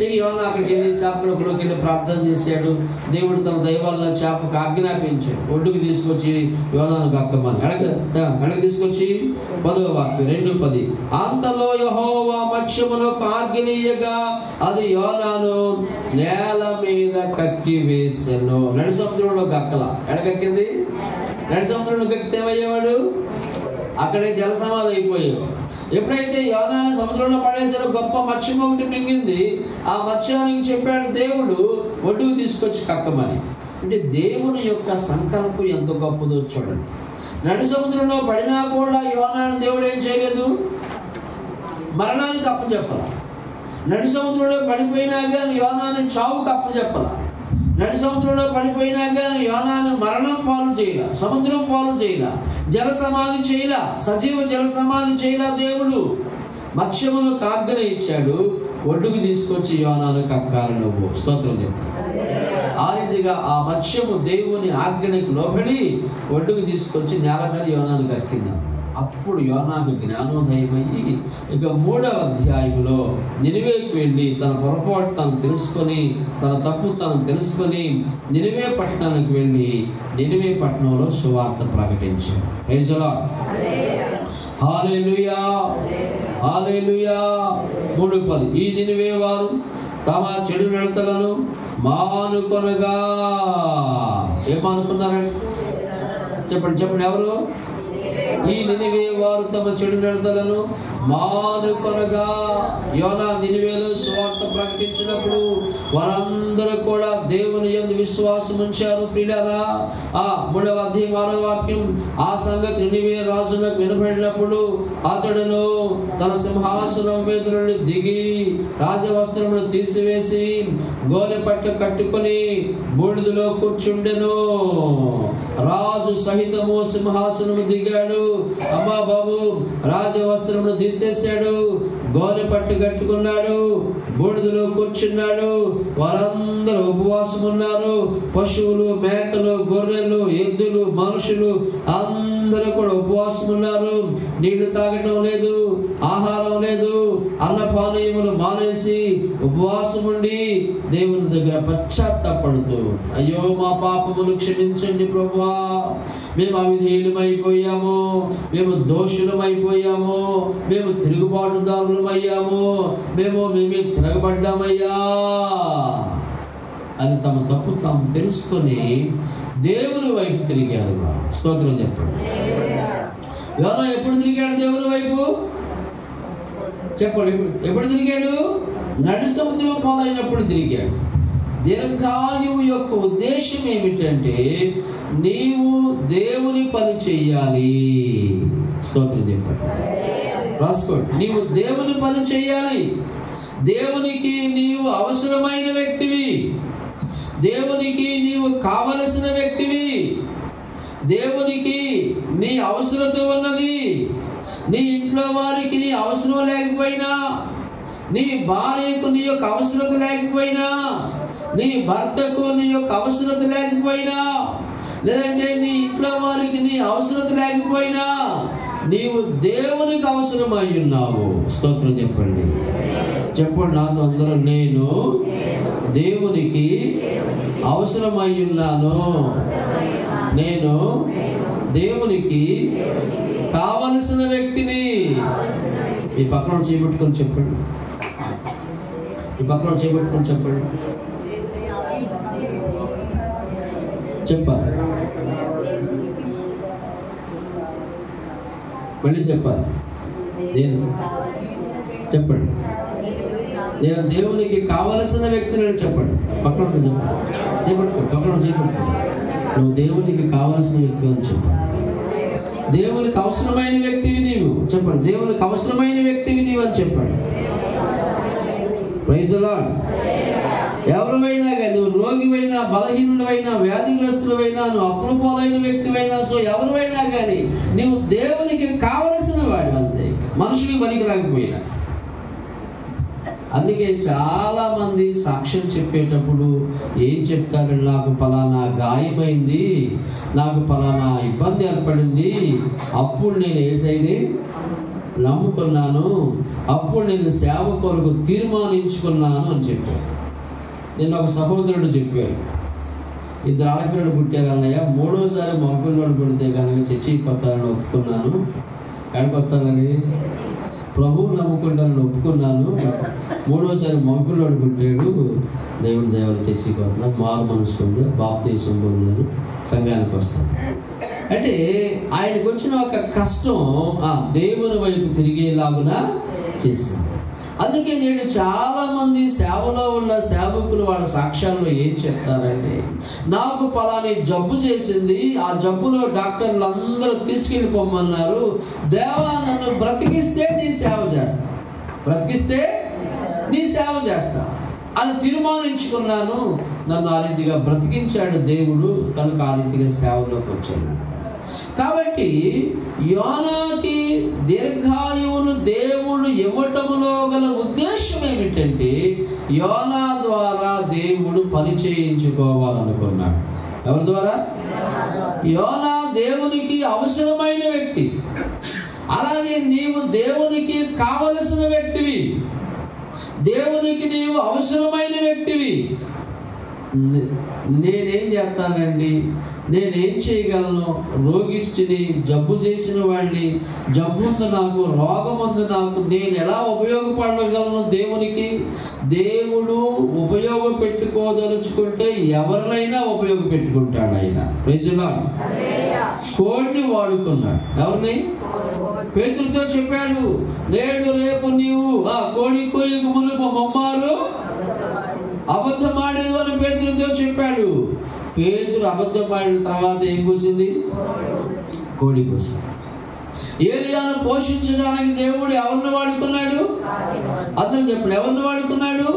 ఇక యోనా అక్కడికి వెళ్ళి చేపలకి వెళ్ళి ప్రార్థన చేశాడు. దేవుడు తన దైవాలను చేపకు ఆజ్ఞాపించాడు, ఒడ్డుకు తీసుకొచ్చి యోనాను కక్కమని. అడగ తీసుకొచ్చి 10వ వాక్యం 2:10, అంతలో యెహోవా మత్స్యమునకు ఆజ్ఞనీయగా అది యోనాను నేల మీద కక్కి వేసెను. నడి సముద్రంలో కక్కల. ఎడకక్కింది? నడి సముద్రంలో కక్కితే ఏమయ్యేవాడు? అక్కడే జలసమాధి అయిపోయేవాడు. ఎప్పుడైతే యోనాను సముద్రంలో పడేసారో గొప్ప మత్స్యం ఒకటి మింగింది. ఆ మత్స్యానికి చెప్పాడు దేవుడు ఒడ్డుకు తీసుకొచ్చి కక్కమని. అంటే దేవుని యొక్క సంకల్పం ఎంత గొప్పదో చూడండి. నడి సముద్రంలో పడినా కూడా యోనాను దేవుడు ఏం చేయలేదు, మరణానికి అప్పచెప్పాల. నడి సముద్రంలో పడిపోయినా కానీ యోనాను చావుకు అప్పచెప్పాల. నడి సముద్రంలో పడిపోయినా కానీ యోనాను మరణం పాలు చేయాల, సముద్రం పాలు చేయాల, జల సమాధి చేయాల, సజీవ జల సమాధి చేయాల. దేవుడు మత్స్యమును ఆజ్ఞ ఇచ్చాడు, ఒడ్డుకు తీసుకొచ్చి యోనాను కక్కాలి నువ్వు. స్తోత్రం చెప్పు. ఆ రీతిగా ఆ మత్స్యము దేవుని ఆజ్ఞకు లోబడి ఒడ్డుకు తీసుకొచ్చి నేల మీద యోనాను కక్కింది. అప్పుడు యోనాకు జ్ఞానోదయమయ్యి ఇక 3వ అధ్యాయంలో నినివేకు వెళ్ళి తన పొరపాటు తను తెలుసుకొని, తన తప్పు తను తెలుసుకొని నినివే పట్టణానికి వెళ్ళి నినివే పట్టణంలో సువార్త ప్రకటించాడు. Praise the lord. Hallelujah, hallelujah. 3:10, ఈ నినివే వారు తమ చెడు నడతలను మానుకొనగా. ఏమనుకున్నారండి? చెప్పండి ఎవరు? ఈ నినివే వారు తమ చెడు నడతలను మానుకొనగా. యోనా నినివేలో సువార్త ప్రకటించినప్పుడు వారందరూ కూడా దేవుని యందు విశ్వాసం ఉంచారు. ప్రియులారా, ఆ 3వ అధ్యాయం 6వ వాక్యం, ఆ సంగతి నినివే రాజులకు వినబడినప్పుడు అతడును తన సింహాసనం మీద నుండి దిగి రాజవస్త్రములు తీసివేసి గోనె పట్ట కట్టుకొని బూడిదలో కూర్చుండెను. రాజు సహితము సింహాసనము దిగాడు. ఉన్నాడు. అమ్మా బాబు రాజవస్త్రమును తీసేశాడు, గోనె పట్టు కట్టుకున్నాడు, బూడిదలో కూర్చున్నాడు. వారందరూ ఉపవాసం ఉన్నారు. పశువులు, మేకలు, గొర్రెలు, ఎద్దులు, మనుషులు అందరూ కూడా ఉపవాసం ఉన్నారు. నీళ్లు తాగటం లేదు, ఆహారం లేదు, అన్నపానీయములు మానేసి ఉపవాసం ఉండి దేవుని దగ్గర పశ్చాత్తాపడుతూ, అయ్యో మా పాపములు క్షమించండి ప్రభువా, మేము అవిధేయులమైపోయాము, మేము దోషులమైపోయాము, మేము తిరుగుబాటుదారులమయ్యాము, మేమే తిరగబడ్డామయ్యా అని తమ తప్పు తాము తెలుసుకొని దేవుని వైపు తిరిగారు. స్తోత్రం చెప్పండి. యోనా ఎప్పుడు తిరిగాడు దేవుని వైపు? చెప్పండి, ఎప్పుడు తిరిగాడు? నడి సముద్రం పాలైనప్పుడు తిరిగాడు. దీర్ఘాయువు యొక్క ఉద్దేశం ఏమిటంటే నీవు దేవుని పని చెయ్యాలి. స్తోత్రం చెప్పండి, రాసుకోండి. నీవు దేవుని పని చెయ్యాలి. దేవునికి నీవు అవసరమైన వ్యక్తివి, దేవునికి నీవు కావలసిన వ్యక్తివి, దేవునికి నీ అవసరత ఉన్నది. నీ ఇంట్లో వారికి నీ అవసరం లేకపోయినా, నీ భార్యకు నీ యొక్క అవసరత లేకపోయినా, నీ భర్తకు నీ యొక్క అవసరత లేకపోయినా, లేదంటే నీ ఇంట్లో వారికి నీ అవసరత లేకపోయినా నీవు దేవునికి అవసరమై ఉన్నావు. స్తోత్రం చెప్పండి, చెప్పండి నాతో అందరూ, నేను దేవునికి అవసరమై ఉన్నాను, నేను దేవునికి కావలసిన వ్యక్తిని. ఈ పక్కన చేపట్టుకొని చెప్పండి, ఈ పక్కన చేపట్టుకొని చెప్పండి, చెప్పాలి, మళ్ళీ చెప్పాలి. నేను చెప్పండి, నేను దేవునికి కావలసిన వ్యక్తిని చెప్పండి. పక్కన చెప్పండి, చేపట్టుకో, పక్కన చేపట్టుకో. నువ్వు దేవునికి కావలసిన వ్యక్తి అని చెప్పండి. దేవునికి అవసరమైన వ్యక్తివి నీవు చెప్పండి. దేవునికి అవసరమైన వ్యక్తివి నీవు అని చెప్పండి. Praise the lord. ఎవరివైనా కానీ, నువ్వు రోగివైనా, బలహీనుడైనా, వ్యాధిగ్రస్తుడైనా, నువ్వు అప్పుల పాలైన వ్యక్తివైనా, సో ఎవరివైనా కానీ నీవు దేవునికి కావలసిన వాడు అంతే, మనుషులకు పనికి రాకపోయినా. అందుకే చాలా మంది సాక్ష్యం చెప్పేటప్పుడు ఏం చెప్తారు, నాకు పలానా గాయమైంది, నాకు పలానా ఇబ్బంది ఏర్పడింది, అప్పుడు నేను యేసయ్యని నమ్ముకున్నాను, అప్పుడు నేను సేవ కొరకు తీర్మానించుకున్నాను అని చెప్పాను. నేను ఒక సహోదరుడు చెప్పాడు, ఇద్దరు ఆడపిల్లలు పుట్టారు అన్నయ్య, మూడోసారి మగపిల్లడు పుడితే కనుక చర్చికి వస్తానని ఒప్పుకున్నాను. ఎక్కడికి వస్తానని? ప్రభువు నమ్ముకుంటానని ఒప్పుకున్నాను. మూడోసారి మగపిల్లడు పుట్టాడు, దేవుని దేవుని చర్చికి వస్తున్నాను, మారు మనసుకుంటూ బాప్తీసం పొందాను, సంఘానికి వస్తాను. అంటే ఆయనకు వచ్చిన ఒక కష్టం దేవుని వైపు తిరిగేలాగున చేసింది. అందుకే నేను చాలా మంది సేవలో ఉన్న సేవకులు వాళ్ళ సాక్ష్యాల్లో ఏం చెప్తారంటే, నాకు పలాని జబ్బు చేసింది, ఆ జబ్బులో డాక్టర్లు అందరూ తీసుకెళ్ళిపోమన్నారు, దేవా నన్ను బ్రతికిస్తే నీ సేవ చేస్తా, బ్రతికిస్తే నీ సేవ చేస్తా అని తీర్మానించుకున్నాను. నన్ను ఆ రీతిగా బ్రతికించాడు దేవుడు, కనుక ఆ రీతిగా సేవలోకి వచ్చాను. కాబట్టి యోనాకి దీర్ఘాయువును దేవుడు ఇవ్వటములో గల ఉద్దేశం ఏమిటంటే, యోనా ద్వారా దేవుడు పని చేయించుకోవాలనుకున్నాడు. ఎవరి ద్వారా? యోనా దేవునికి అవసరమైన వ్యక్తి. అలాగే నీవు దేవునికి కావలసిన వ్యక్తివి, దేవునికి నీవు అవసరమైన వ్యక్తివి. నేనేం చేస్తానండి, నేనేం చేయగలను? రోగిష్టిని, జబ్బు చేసిన వాడిని, జబ్బు ఉంది నాకు, రోగం ఉంది నాకు, నేను ఎలా ఉపయోగపడగలను దేవునికి? దేవుడు ఉపయోగపెట్టుకోదలుచుకుంటే ఎవరినైనా ఉపయోగపెట్టుకుంటాడు ఆయన. Praise the lord. కోడిని వాడుకున్నాడు. ఎవరిని? పేతురుతో చెప్పాడు, నేడు రేపు నీవు కోడి కోయికు మునుపు మమ్మారు అబద్ధమాడేది అని పేతురుతో చెప్పాడు. పేతురు అబద్ధమాడిన తర్వాత ఏం కూసింది? కోడి కూసింది. ఏలియాను పోషించడానికి దేవుడు ఎవరిని వాడుకున్నాడు? అందరూ చెప్పండి, ఎవరిని వాడుకున్నాడు?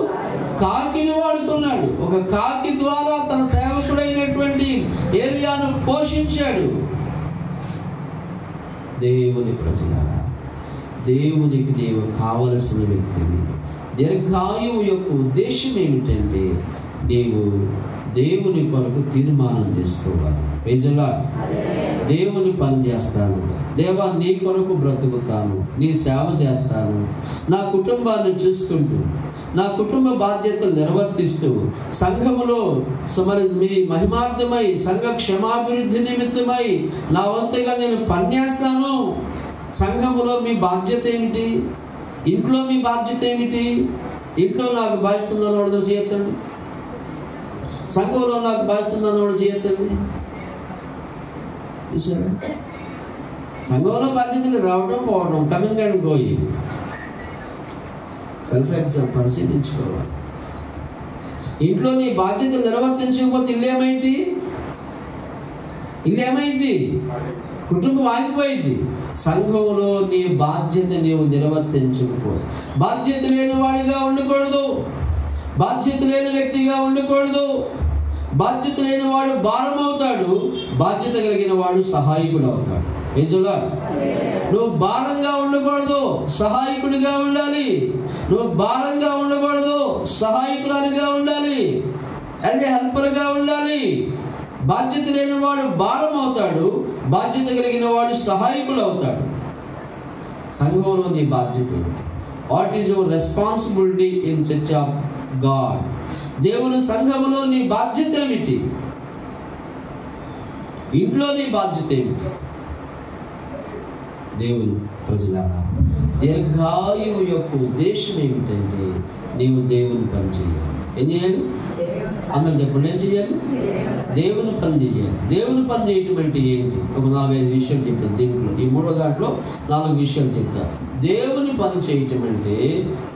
కాకిని వాడుకున్నాడు. ఒక కాకి ద్వారా తన సేవకుడైనటువంటి ఏలియాను పోషించాడు. దేవుని ప్రజలారా, దేవునికి నీవు కావలసిన వ్యక్తివి. దీర్ఘాయువు యొక్క ఉద్దేశం ఏమిటంటే నీవు దేవుని కొరకు తీర్మానం చేసుకోవాలి. ప్రజలా, దేవుని పని చేస్తాను, దేవా నీ కొరకు బ్రతుకుతాను, నీ సేవ చేస్తాను, నా కుటుంబాన్ని చూసుకుంటూ, నా కుటుంబ బాధ్యతలు నిర్వర్తిస్తూ, సంఘములో మీ మహిమార్థమై, సంఘ క్షమాభివృద్ధి నిమిత్తమై నా వంతుగా నేను పనిచేస్తాను. సంఘములో మీ బాధ్యత ఏమిటి? ఇంట్లో మీ బాధ్యత ఏమిటి? ఇంట్లో నాకు బాధ్యతుందని వాడు చేయొద్దండి, సంఘంలో నాకు బాధ్యతుందని వాడు చేయొద్దండి. చూసారా, సంఘంలో బాధ్యతలు రావడం పోవడం, coming and going. Self exam పరిశీలించుకోవాలి. ఇంట్లో నీ బాధ్యతలు నిర్వర్తించకపోతే ఇల్లేమైంది? కుటుంబం ఆగిపోయింది. సంఘంలో నీ బాధ్యత నీవు నిర్వర్తించకపో, బాధ్యత లేని వాడిగా ఉండకూడదు, బాధ్యత లేని వ్యక్తిగా ఉండకూడదు. బాధ్యత లేని వాడు భారం అవుతాడు, బాధ్యత కలిగిన వాడు సహాయకుడు అవుతాడు. నిజంగా నువ్వు భారంగా ఉండకూడదు, సహాయకుడిగా ఉండాలి. నువ్వు భారంగా ఉండకూడదు, సహాయకురాలిగా ఉండాలి, యాజ్ ఏ హెల్పర్గా ఉండాలి. బాధ్యత లేని వాడు భారం అవుతాడు, బాధ్యత కలిగిన వాడు సహాయకుడు అవుతాడు. సంఘంలో నీ బాధ్యత, what is your responsibility in church of God? దేవుని సంఘములో నీ బాధ్యత ఏమిటి? ఇంట్లో నీ బాధ్యత ఏమిటి? దేవుని ప్రజలారా, దీర్ఘాయువు యొక్క ఉద్దేశం ఏమిటంటే నీవు దేవుని పని చేయాలి. ఏం చేయాలి? అందరూ చెప్పండి, ఏం చేయాలి? దేవుని పని చేయాలి. దేవుని పని చేయటం అంటే ఏంటి? ఒక 4-5 విషయాలు చెప్తాను. దీంట్లో ఈ 3వ దాంట్లో 4 విషయాలు చెప్తాను. దేవుని పని చేయటం అంటే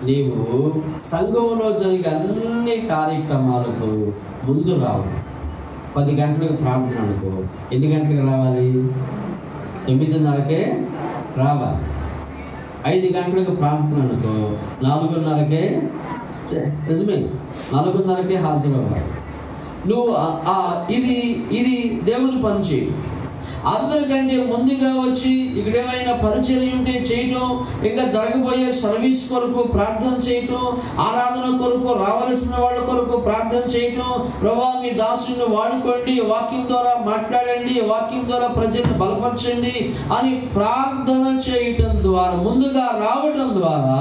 నీవు సంఘంలో జరిగే అన్ని కార్యక్రమాలకు ముందు రావాలి. 10 గంటలకు ప్రార్థన అనుకో, ఎన్ని గంటలకు రావాలి? 9:30కే రావాలి. 5 గంటలకు ప్రార్థన అనుకో, 4:30కే నిజమే 4:30కే హాజరవ్వాలి. నువ్వు ఇది దేవుని పని చేయి. అందరికంటే ముందుగా వచ్చి ఇక్కడ ఏమైనా పరిచర్య ఉంటే చేయటం, ఇంకా జరగబోయే సర్వీస్ కొరకు ప్రార్థన చేయటం, ఆరాధన కొరకు రావలసిన వాళ్ళ కొరకు ప్రార్థన చేయటం, ప్రభువా మీ దాసుని వాడుకోండి, వాక్యం ద్వారా మాట్లాడండి, వాక్యం ద్వారా ప్రజలను బలపరచండి అని ప్రార్థన చేయటం ద్వారా, ముందుగా రావటం ద్వారా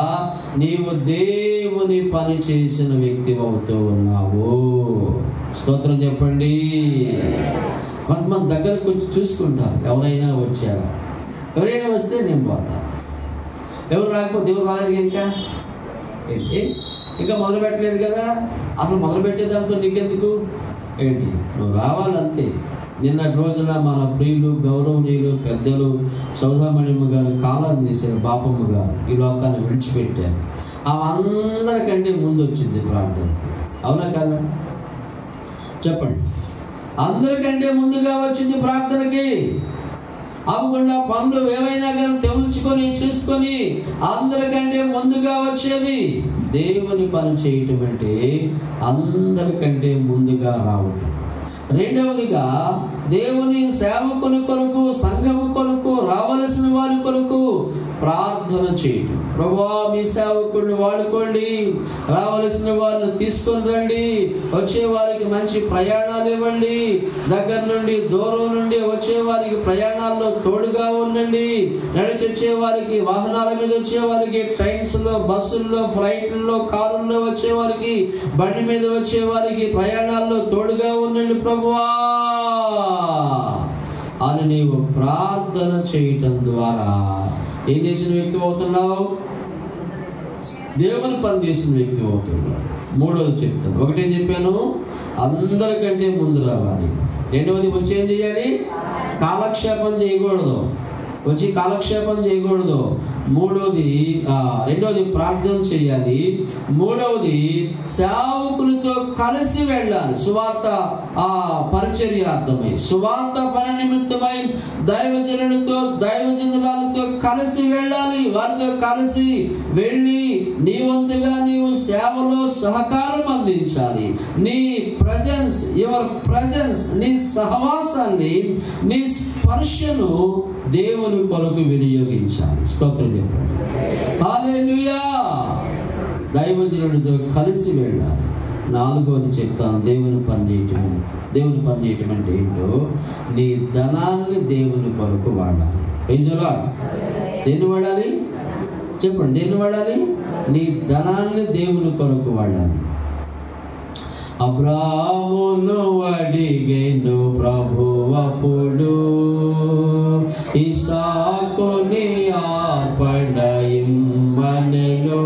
నీవు దేవుని పని చేసిన వ్యక్తి అవుతూ ఉన్నావు. స్తోత్రం చెప్పండి. కొంతమంది దగ్గరకు వచ్చి చూసుకుంటారు, ఎవరైనా వచ్చారా, ఎవరైనా వస్తే నేను పోతా, ఎవరు రాకపోతే ఎవరు రాలేదు, ఇంకా మొదలు పెట్టలేదు కదా, అసలు మొదలు పెట్టేదాంతో నీకెందుకు ఏంటి, నువ్వు రావాలంతే. నిన్నటి రోజున మన ప్రియులు గౌరవనీయులు పెద్దలు సౌదామణిమ్మ గారు కాలాన్ని చేశారు, బాపమ్మ గారు ఈ లోకాన్ని విడిచిపెట్టారు. అందరికంటే ముందు వచ్చింది ప్రార్థన, అవునా కదా? చెప్పండి. అందరికంటే ముందుగా వచ్చింది ప్రార్థనకి. అవ్వకుండా పనులు ఏవైనా కానీ తెముల్చుకొని చూసుకొని అందరికంటే ముందుగా వచ్చేది దేవుని పని చేయటం అంటే అందరికంటే ముందుగా రావటం. రెండవదిగా దేవుని సేవకుని కొరకు, సంఘము కొరకు, రావలసిన వారి కొరకు ప్రార్థన చేయటం. ప్రభువా మీ సేవకుడిని వాడుకోండి, రావలసిన వారిని తీసుకొని రండి, వచ్చే వారికి మంచి ప్రయాణాలు ఇవ్వండి, దగ్గర నుండి దూరం నుండి వచ్చే వారికి ప్రయాణాల్లో తోడుగా ఉండండి, నడిచి వచ్చే వారికి, వాహనాల మీద వచ్చే వారికి, ట్రైన్స్లో, బస్సుల్లో, ఫ్లైట్లలో, కారుల్లో వచ్చే వారికి, బండి మీద వచ్చే వారికి ప్రయాణాల్లో తోడుగా ఉండండి ప్రభువా అని నీవు ప్రార్థన చేయటం ద్వారా ఏం చేసిన వ్యక్తి అవుతున్నావు? దేవుని పని చేసిన వ్యక్తి అవుతున్నావు. మూడవది చెప్తాను. ఒకటేం చెప్పాను, అందరికంటే ముందు రావాలి. రెండవది వచ్చి ఏం చేయాలి? కాలక్షేపం చేయకూడదు, వచ్చి కాలక్షేపం చేయకూడదు. రెండవది ప్రార్థన చేయాలి. మూడవది సేవకులతో కలిసి వెళ్ళాలి. సువార్త పరిచర్యార్థమై, సువార్త పని నిమిత్తమై దైవజనులతో, దైవజనులతో కలిసి వెళ్ళాలి. వారితో కలిసి వెళ్ళి నీ వంతుగా నీవు సేవలో సహకారం అందించాలి. నీ యువర్ ప్రెజెన్స్, నీ సహవాసాన్ని, నీ స్పర్శను దేవుని కొరకు వినియోగించాలి. స్తోత్రం చెప్పండి. హల్లెలూయా. దైవజనుడితో కలిసి వెళ్ళాలి. నాలుగోది చెప్తాను, దేవుని పని చేయటం. దేవుని పని చేయటం అంటే ఏంటో, నీ ధనాన్ని దేవుని కొరకు వాడాలి. Praise the lord. దేన్ని వాడాలి చెప్పండి, దేన్ని వాడాలి? నీ ధనాన్ని దేవుని కొరకు వాడాలి. అబ్రాహామును అడిగెను ప్రభువప్పుడు, ఇస్సాకుని అర్పణ ఇమ్మనెను.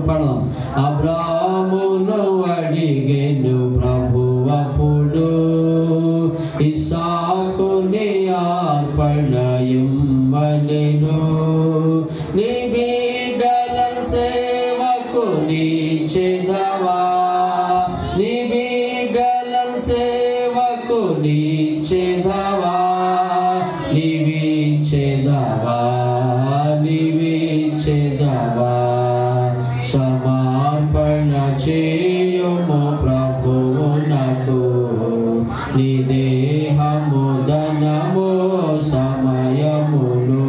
పడదాం. అబ్రాహామును అడిగెను ప్రభువప్పుడు, ఇస్సాకుని అర్పణ ఇమ్మనెను. నీ బిడ్డల సేవకు నీచెదవా, నీ బిడ్డల సేవకు నీచెదవా, నీవిచెదవా, నీవిచెదవా. సమర్పణ చేయుము ప్రభువునకు, నీ దేహము ధనము సమయమును.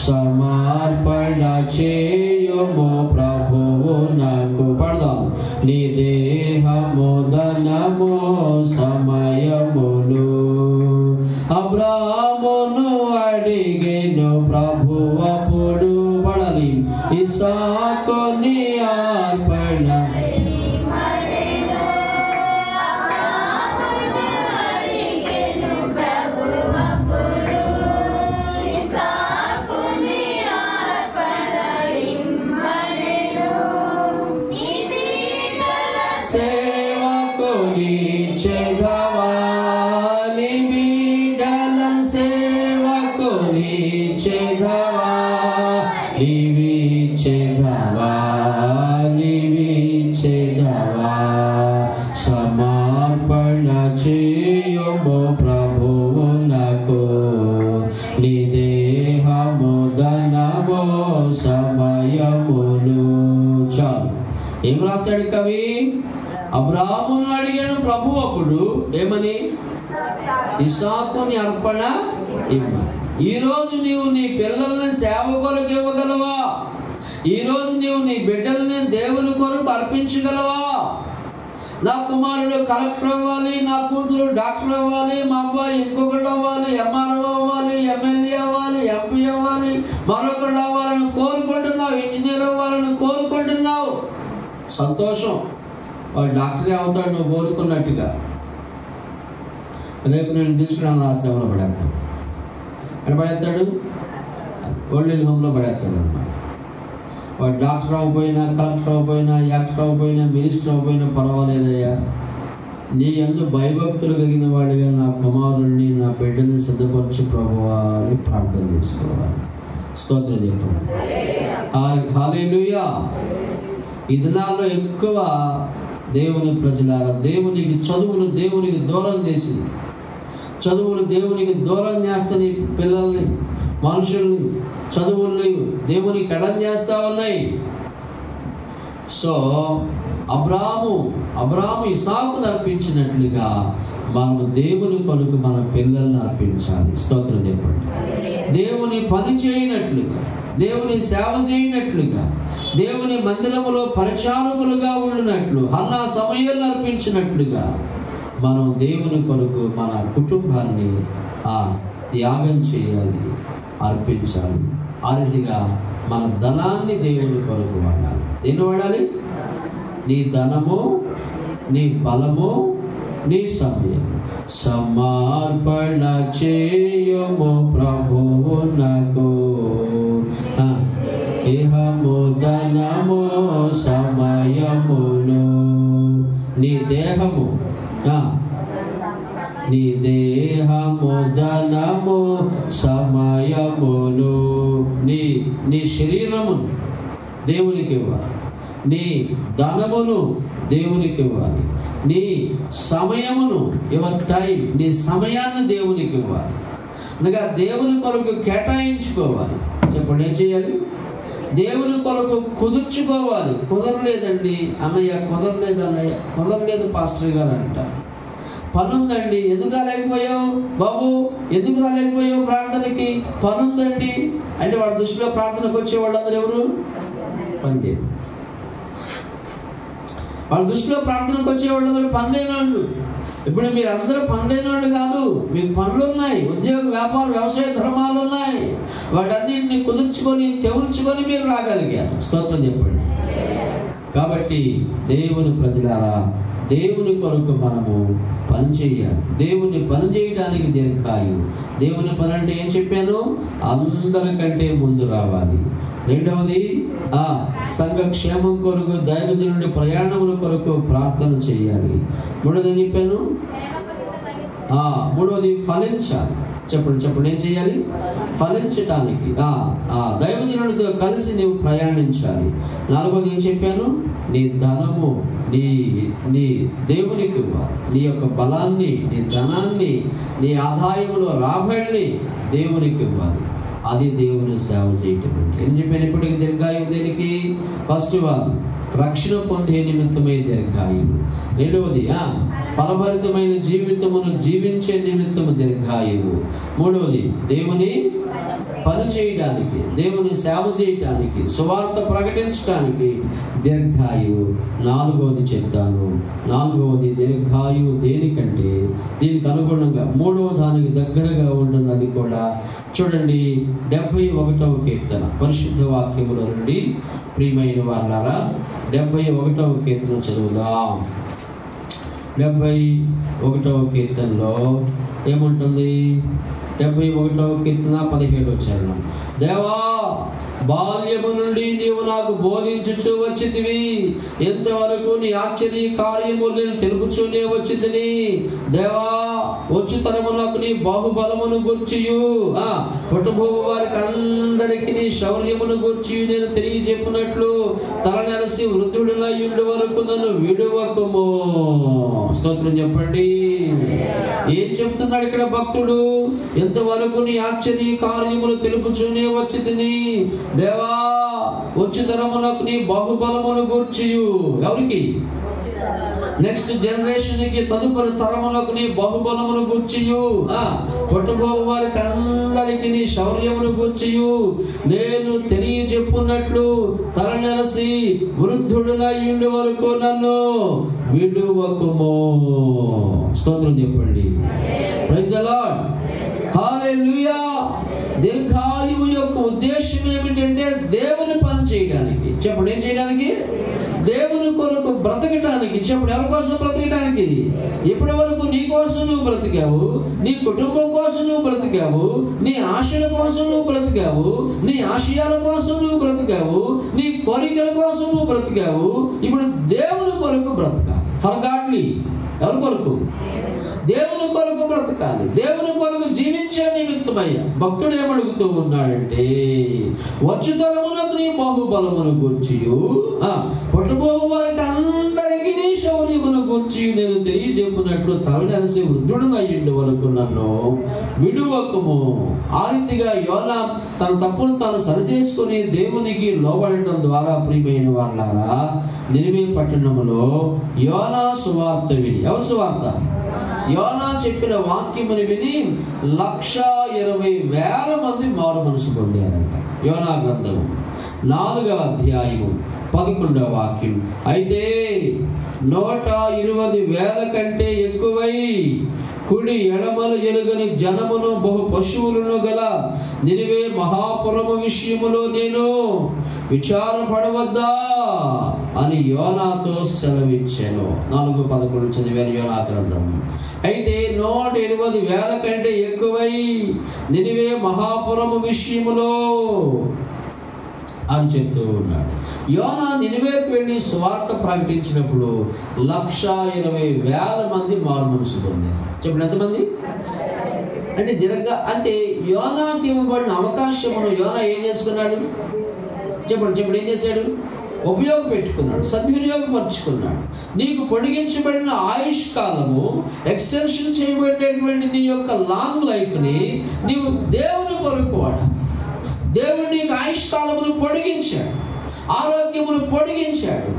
సమర్పణ చేయుము ప్రభువునకు. పడదాం. నీ దేహము ధనము సమయమును. అబ్రాహామును అడిగెను ప్రభువప్పుడు, పడాలి, ఇస్సాకుని అర్పణ. సేవకు నీచెదవా, నీ బిడ్డల సేవకు నీచెదవా, నీవిచెదవా, నీవిచెదవా. సమర్పణ చేయుము ప్రభువునకు, నీ దేహము ధనము సమయమును. చాలు. ఏం రాశాడు కవి? అబ్రాహామును అడిగాను ప్రభు అప్పుడు ఏమని? ఇస్సాకుని అర్పణ ఇమ్మని. ఈరోజు నీవు నీ పిల్లల్ని సేవ కొరకు ఇవ్వగలవా? ఈరోజు నీవు నీ బిడ్డల్ని దేవుని కొరకు అర్పించగలవా? నా కుమారుడు కలెక్టర్ అవ్వాలి, నా కూతురు డాక్టర్ అవ్వాలి, మా అబ్బాయి ఇంకొకటి అవ్వాలి, ఎంఆర్ఓ అవ్వాలి, ఎమ్మెల్యే అవ్వాలి, ఎంపీ అవ్వాలి, మరొకటి అవ్వాలని కోరుకుంటున్నావు, ఇంజనీర్ అవ్వాలని కోరుకుంటున్నావు. సంతోషం. వాడు డాక్టరే అవుతాడు నువ్వు కోరుకున్నట్టుగా. రేపు నేను తీసుకున్నాను ఆ సేవలో పడేస్తాడు. ఎక్కడ పడేస్తాడు? ఓల్డ్ ఏజ్ హోమ్లో పడేస్తాడు అన్నమాట. వాడు డాక్టర్ అవ్వకపోయినా, కలెక్టర్ అవ్వకపోయినా, యాక్టర్ అవ్వకపోయినా, మినిస్టర్ అవ్వకపోయినా పర్వాలేదయ్యా, నీ యందు భయభక్తులు కలిగిన వాడిగా నా కుమారుడిని, నా బిడ్డని సిద్ధపరచు ప్రభువా అని ప్రార్థన చేసుకోవాలి. స్తోత్రం చెప్పండి. హల్లెలూయా. ఈ దినాల్లో ఎక్కువ దేవుని ప్రజలారా, దేవునికి చదువులు దేవునికి దూరం చేసింది. చదువులు దేవునికి దూరం చేస్తాయి పిల్లల్ని, మనుషుల్ని. చదువుల్ని దేవునికి ఎడం చేస్తా ఉన్నాయి. సో అబ్రాహాము ఇస్సాకును అర్పించినట్లుగా మనము దేవుని కొరకు మన పిల్లల్ని అర్పించాలి. స్తోత్రం చెప్పండి. దేవుని పని చేయనట్లుగా, దేవుని సేవ చేయనట్లుగా, దేవుని మందిరములో పరిచారకులుగా ఉండినట్లు, హన్నా సమయాలను అర్పించినట్లుగా మనం దేవుని కొరకు మన కుటుంబాన్ని త్యాగం చేయాలి, అర్పించాలి. ఆ రీతిగా మన ధనాన్ని దేవుని కొరకు వాడాలి. ఎన్ని వాడాలి? నీ ధనము, నీ బలము, నీ సమయం. సమర్పణ చేయుము ప్రభువునకు, ఇహము ధనము సమయమును. నీ దేహము, నీ దేహము ధనము సమయమును. నీ శరీరమును దేవునికి ఇవ్వాలి, నీ ధనమును దేవునికి ఇవ్వాలి, నీ సమయమును, యువర్ టైం, నీ సమయాన్ని దేవునికి ఇవ్వాలి. అనగా దేవుని కొరకు కేటాయించుకోవాలి. చెప్పండి, ఏం చేయాలి? దేవుని కొరకు కుదుర్చుకోవాలి. కుదరలేదండి అన్నయ్య, కుదరలేదు అన్నయ్య, కుదరలేదు పాస్టర్ గారు అంట. పనుందండి. ఎందుకు రాలేకపోయావు బాబు, ఎందుకు రాలేకపోయావు ప్రార్థనకి? పనుందండి అంటే వాడి దృష్టిలో ప్రార్థనకు వచ్చే వాళ్ళందరూ ఎవరు? పని. వాళ్ళ దృష్టిలో ప్రార్థనకు వచ్చే వాళ్ళందరూ పనిలేనోళ్ళు. ఇప్పుడు మీరు అందరూ పనిలేనోళ్ళు కాదు, మీకు పనులు ఉన్నాయి, ఉద్యోగ వ్యాపార వ్యవసాయ ధర్మాలు ఉన్నాయి. వాటన్నింటినీ కుదుర్చుకొని తెవుల్చుకొని మీరు రాగలిగారు. స్తోత్రం చెప్పండి. కాబట్టి దేవుని ప్రజలారా, దేవుని కొరకు మనము పని చేయాలి. దేవుని పని చేయడానికి దీర్ఘాయువు. దేవుని పని అంటే ఏం చెప్పాను? అందరికంటే ముందు రావాలి. రెండవది సంఘ క్షేమం కొరకు, దైవజనుడి ప్రయాణముల కొరకు ప్రార్థన చేయాలి. మూడవది ఏం చెప్పాను? మూడవది ఫలించాలి. చెప్పండి ఏం చేయాలి? ఫలించటానికి దైవజనుడితో కలిసి నీవు ప్రయాణించాలి. నాలుగవది ఏం చెప్పాను? నీ ధనము నీ దేవునికి ఇవ్వాలి. నీ యొక్క బలాన్ని, నీ ధనాన్ని, నీ ఆదాయములో రాబడిని దేవునికి ఇవ్వాలి. అది దేవుని సేవ చేయటం అంటే. ఏం చెప్పాను? ఇప్పటికి దీర్ఘాయువు దేనికి? ఫస్ట్ వన్, రక్షణ పొందే నిమిత్తమై దీర్ఘాయువు. రెండవది ఫలభరితమైన జీవితమును జీవించే నిమిత్తము దీర్ఘాయువు. మూడవది దేవుని పని చేయడానికి, దేవుని సేవ చేయటానికి, సువార్త ప్రకటించడానికి దీర్ఘాయువు. నాలుగవది చెప్తాను. నాలుగవది దీర్ఘాయువు దేనికంటే దీనికి అనుగుణంగా మూడవ దానికి దగ్గరగా ఉంటున్నది కూడా చూడండి. 71వ కీర్తన పరిశుద్ధ వాక్యముల నుండి ప్రియమైన వాళ్ళారా, 71వ కీర్తన చదువుదాం. 71వ కీర్తనలో ఏముంటుంది? 71వ కీర్తన 17వ చరణం. దేవా, బాల్యము నుండి నీవు నాకు బోధించుచూ వచ్చితివి, ఎంతవరకు నీ ఆశ్చర్య కార్యములు నేను తెలుపుచూనే వచ్చితిని. దేవా, వచ్చుతరమునకు నీ బాహుబలమును గూర్చియు పుట్టబోవు వారికి అందరికి నీ శౌర్యమును గూర్చి నేను తెలియజెప్పినట్లు తలనెరసి వృద్ధుడునయ్యుండు వరకు నన్ను విడువకుము. స్తోత్రం చెప్పండి. ఏం చెప్తున్నాడు ఇక్కడ భక్తుడు? ఎంతవరకు నీ ఆశ్చర్య కార్యములు తెలుపుచూనే వచ్చితిని. దేవా, వచ్చి తరమునకు నీ బాహుబలమును గూర్చియు. ఎవరికి? నెక్స్ట్ జనరేషన్ కి, తదుపరి తరములకు నీ బాహుబలమును గూర్చియు, పుట్టబోవు వారికి అందరికి నీ శౌర్యమును గూర్చియు నేను తెలియజెప్పున్నట్లు తలనెరసి వృద్ధుడునయ్యుండు వరకు నన్ను విడువకుము. స్తోత్రం చెప్పండి. Praise the lord. హల్లెలూయా. దీర్ఘాయువు యొక్క ఉద్దేశం ఏమిటంటే దేవుని పని చేయడానికి. చెప్పండి, ఏం చేయడానికి? దేవుని కొరకు బ్రతకటానికి. చెప్పండి, ఎవరి కోసం బ్రతకటానికి? ఇప్పటి వరకు నీ కోసం నువ్వు బ్రతికావు, నీ కుటుంబం కోసం నువ్వు బ్రతికావు, నీ ఆశల కోసం నువ్వు బ్రతికావు, నీ ఆశయాల కోసం నువ్వు బ్రతికావు, నీ కోరికల కోసం నువ్వు బ్రతికావు. ఇప్పుడు దేవుని కొరకు బ్రతకాలి. For godly. ఎవరి కొరకు? దేవుని కొరకు బ్రతకాలి. దేవుని కొరకు జీవించే నిమిత్తమయ్యా. భక్తుడు ఏమడుగుతూ ఉన్నాడంటే, వచ్చుతరమునకు నీ బాహుబలమును గూర్చియు పుట్టబోవు వారికి అందరికీ నీ శౌర్యమును గూర్చి నేను తెలియజెప్పినట్లు తలనెరసి వృద్ధుడునయ్యుండు వరకు నన్ను విడువకుము. ఆ రీతిగా యోనా తన తప్పును తాను సరిచేసుకుని దేవునికి లోబడటం ద్వారా ప్రియమైన వాళ్ళారా, నినివే పట్టణములో యోనా సువార్త విని. ఎవరు సువార్త? యోనా చెప్పిన వాక్యముని విని 120,000 మంది మారు మనసు పొందారంట. యోనా గ్రంథము 4వ అధ్యాయము 11వ వాక్యం. అయితే 120,000 కంటే ఎక్కువై కుడి ఎడమలు ఎలుగని జనమును బహు పశువులను గల నినివే మహాపురము విషయములో నేను విచారపడవద్దా అని యోనాతో సెలవిచ్చాను. 4:11 చదివాను యోనా గ్రంథం. అయితే 120,000 కంటే ఎక్కువై నినివే మహాపురము విషయములో అని చెప్తూ ఉన్నాడు. యోనా నినివేకు వెళ్ళి సువార్త ప్రకటించినప్పుడు 120,000 మంది మారు మనసు పొందారు. చెప్పండి, ఎంతమంది? అంటే యోనాకి ఇవ్వబడిన అవకాశమును యోనా ఏం చేసుకున్నాడు? చెప్పండి ఏం చేశాడు? ఉపయోగపెట్టుకున్నాడు, సద్వినియోగపరుచుకున్నాడు. నీకు పొడిగించబడిన ఆయుష్ కాలము, ఎక్స్టెన్షన్ చేయబడినటువంటి నీ యొక్క లాంగ్ లైఫ్ని నీవు దేవుని కొరకు వాడాలి. దేవుడు నీకు ఆయుష్ కాలమును పొడిగించాడు, ఆరోగ్యమును పొడిగించాడు,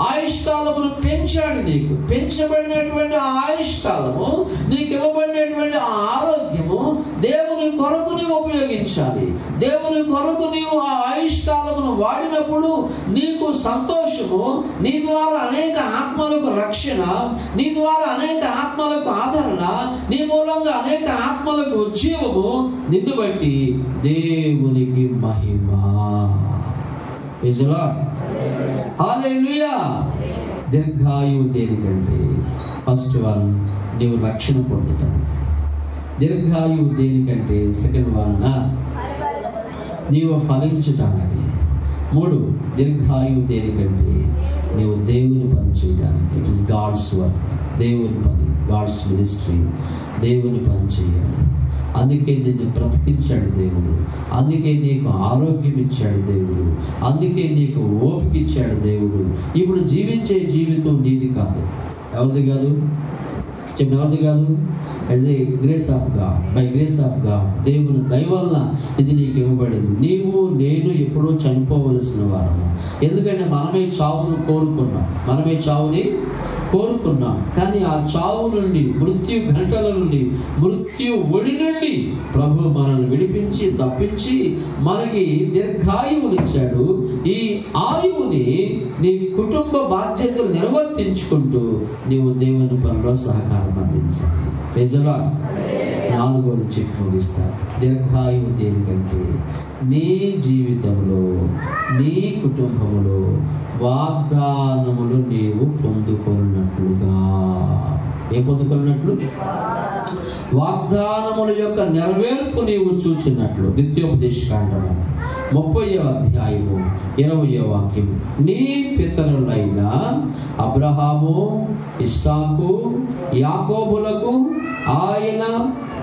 ఆయుష్కాలమును పెంచాడు. నీకు పెంచబడినటువంటి ఆయుష్కాలము, నీకు ఇవ్వబడినటువంటి ఆరోగ్యము దేవుని కొరకు నీవు ఉపయోగించాలి. దేవుని కొరకు నీవు ఆ ఆయుష్కాలమును వాడినప్పుడు నీకు సంతోషము, నీ ద్వారా అనేక ఆత్మలకు రక్షణ, నీ ద్వారా అనేక ఆత్మలకు ఆదరణ, నీ మూలంగా అనేక ఆత్మలకు జీవము, నిన్ను బట్టి దేవునికి మహిమ. Praise the lord. హల్లెలూయా. దీర్ఘాయువు దేనికంటే? ఫస్ట్ వన్, నీవు రక్షణ పొందటం. దీర్ఘాయువు దేనికంటే? సెకండ్ వన్, నీవు ఫలించటానికి. 3, దీర్ఘాయువు దేనికంటే? నీవు దేవుని పని చేయడానికి. It is God's work. దేవుని పని, గాడ్స్ మినిస్ట్రీ. దేవుని పని చేయాలి. అందుకే నిన్ను బ్రతికించాడు దేవుడు. అందుకే నీకు ఆరోగ్యం ఇచ్చాడు దేవుడు. అందుకే నీకు ఓపిక ఇచ్చాడు దేవుడు. ఇప్పుడు జీవించే జీవితం నీది కాదు. ఎవరిది కాదు? చెప్పిన ఎవరిది కాదు? As a grace of God, by grace of God, దేవుని దయ వలన ఇది నీకు ఇవ్వబడింది. నీవు నేను ఎప్పుడూ చనిపోవలసిన వారము. ఎందుకంటే మనమే చావును కోరుకున్నాం. మనమే చావుని కోరుకున్నాం. కానీ ఆ చావు నుండి, మృత్యు గంటల నుండి, మృత్యు ఒడి నుండి ప్రభు మనల్ని విడిపించి తప్పించి మనకి దీర్ఘాయువునిచ్చాడు. ఈ ఆయువుని నీ కుటుంబ బాధ్యతలు నిర్వర్తించుకుంటూ నీవు దేవుని పనిలో సహకారం అందించాలి. Praise the lord. 4వది చెప్పి ముగిస్తా. దీర్ఘాయువు దేనికంటే? నీ జీవితంలో, నీ కుటుంబంలో వాగ్దానములు నీవు పొందుకున్నట్లుగా. ఏం పొందుకున్నట్లు? వాగ్దానముల యొక్క నెరవేర్పు నీవు చూచినట్లు. ద్వితీయోపదేశకాండము 30వ అధ్యాయము 20వ వాక్యం. నీ పితరులైన అబ్రహాము, ఇస్సాకు, యాకోబులకు ఆయన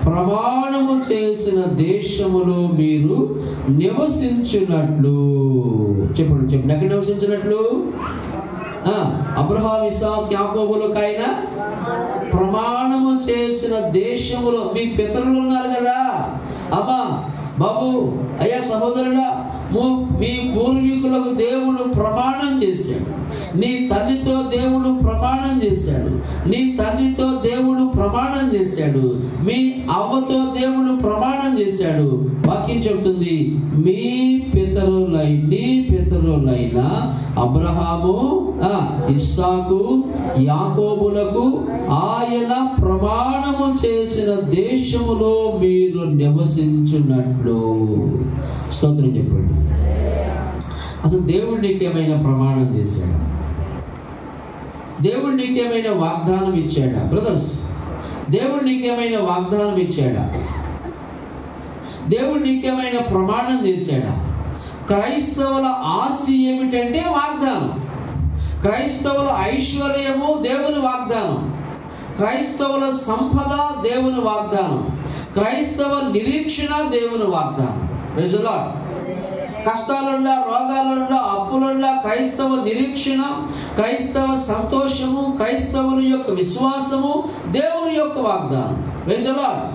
ప్రమాణము చేసిన దేశములో మీరు నివసించున్నట్లు. చెప్పండి. ఎక్కడ నివసించినట్లు? అబ్రహాము, ఇస్సాకు, యాకోబులకు ఆయన ప్రమాణము చేసిన దేశములో. మీ పితరులు ఉన్నారు కదా అమ్మా, బాబు, అయ్యా, సహోదరుడా, మీ పూర్వీకులకు దేవుడు ప్రమాణం చేశాడు. నీ తల్లితో దేవుడు ప్రమాణం చేశాడు. నీ తల్లితో దేవుడు ప్రమాణం చేశాడు. మీ అవ్వతో దేవుడు ప్రమాణం చేశాడు. వాక్యం చెబుతుంది, నీ పితరులైన అబ్రహాము, ఇస్సాకు, యాకోబులకు ఆయన ప్రమాణము చేసిన దేశములో మీరు నివసించున్నట్లు. స్తోత్రం చెప్పండి. అసలు దేవుడు నీకేమైనా ప్రమాణం చేశాడా? దేవుడు నీకేమైనా వాగ్దానం ఇచ్చాడా? బ్రదర్స్, దేవుడు నీకేమైనా వాగ్దానం ఇచ్చాడా? దేవుడు నీకేమైనా ప్రమాణం చేశాడా? క్రైస్తవుల ఆస్తి ఏమిటంటే వాగ్దానం. క్రైస్తవుల ఐశ్వర్యము దేవుని వాగ్దానం. క్రైస్తవుల సంపద దేవుని వాగ్దానం. క్రైస్తవ నిరీక్షణ దేవుని వాగ్దానం. Praise the lord. కష్టాలుండా, రోగాలుండా, అప్పులుండా క్రైస్తవ నిరీక్షణ, క్రైస్తవ సంతోషము, క్రైస్తవుని యొక్క విశ్వాసము దేవుని యొక్క వాగ్దానం. Praise the lord.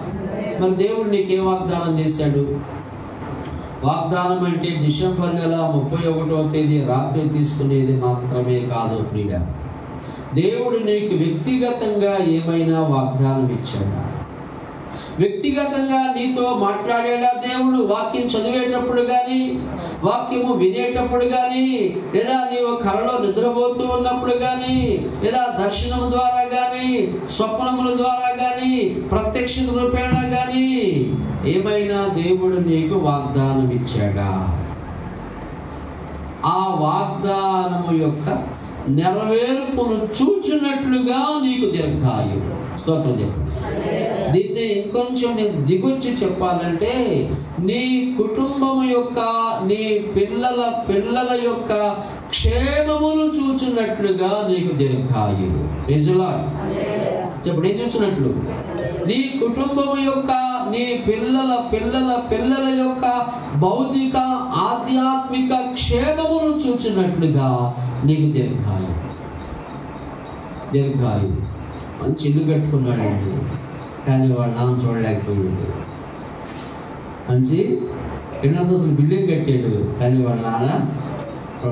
మరి దేవుడు నీకే వాగ్దానం చేశాడు? వాగ్దానం అంటే డిసెంబర్ నెల 31వ తేదీ రాత్రి తీసుకునేది మాత్రమే కాదు ప్రియ. దేవుడు నీకు వ్యక్తిగతంగా ఏమైనా వాగ్దానం ఇచ్చాడా? వ్యక్తిగతంగా నీతో మాట్లాడాడా దేవుడు? వాక్యం చదివేటప్పుడు కానీ, వాక్యము వినేటప్పుడు కానీ, లేదా నీవు కలలో నిద్రపోతూ ఉన్నప్పుడు కానీ, లేదా దర్శనం ద్వారా కానీ, స్వప్నముల ద్వారా కానీ, ప్రత్యక్ష రూపేణ కానీ ఏమైనా దేవుడు నీకు వాగ్దానం ఇచ్చాడా? ఆ వాగ్దానము యొక్క నెరవేర్పును చూచినట్లుగా నీకు దీర్ఘాయువు. స్తోత్రం చెప్పు. దీన్ని ఇంకొంచెం నేను దిగొచ్చి చెప్పాలంటే, నీ కుటుంబం యొక్క, నీ పిల్లల యొక్క క్షేమమును చూచినట్లుగా నీకు దీర్ఘాయువు. చెప్పండి, ఏం చూసినట్లు? నీ కుటుంబం యొక్క, నీ పిల్లల యొక్క భౌతిక ఆధ్యాత్మిక క్షేమమును చూచినట్లుగా నీకు దీర్ఘాయువు. మంచి ఇల్లు కట్టుకున్నాడండి, కానీ వాడు నాన్న చూడలేకపోయాడు. మంచి 2 అంతస్తుల బిల్డింగ్ కట్టాడు, కానీ వాడు నాన్న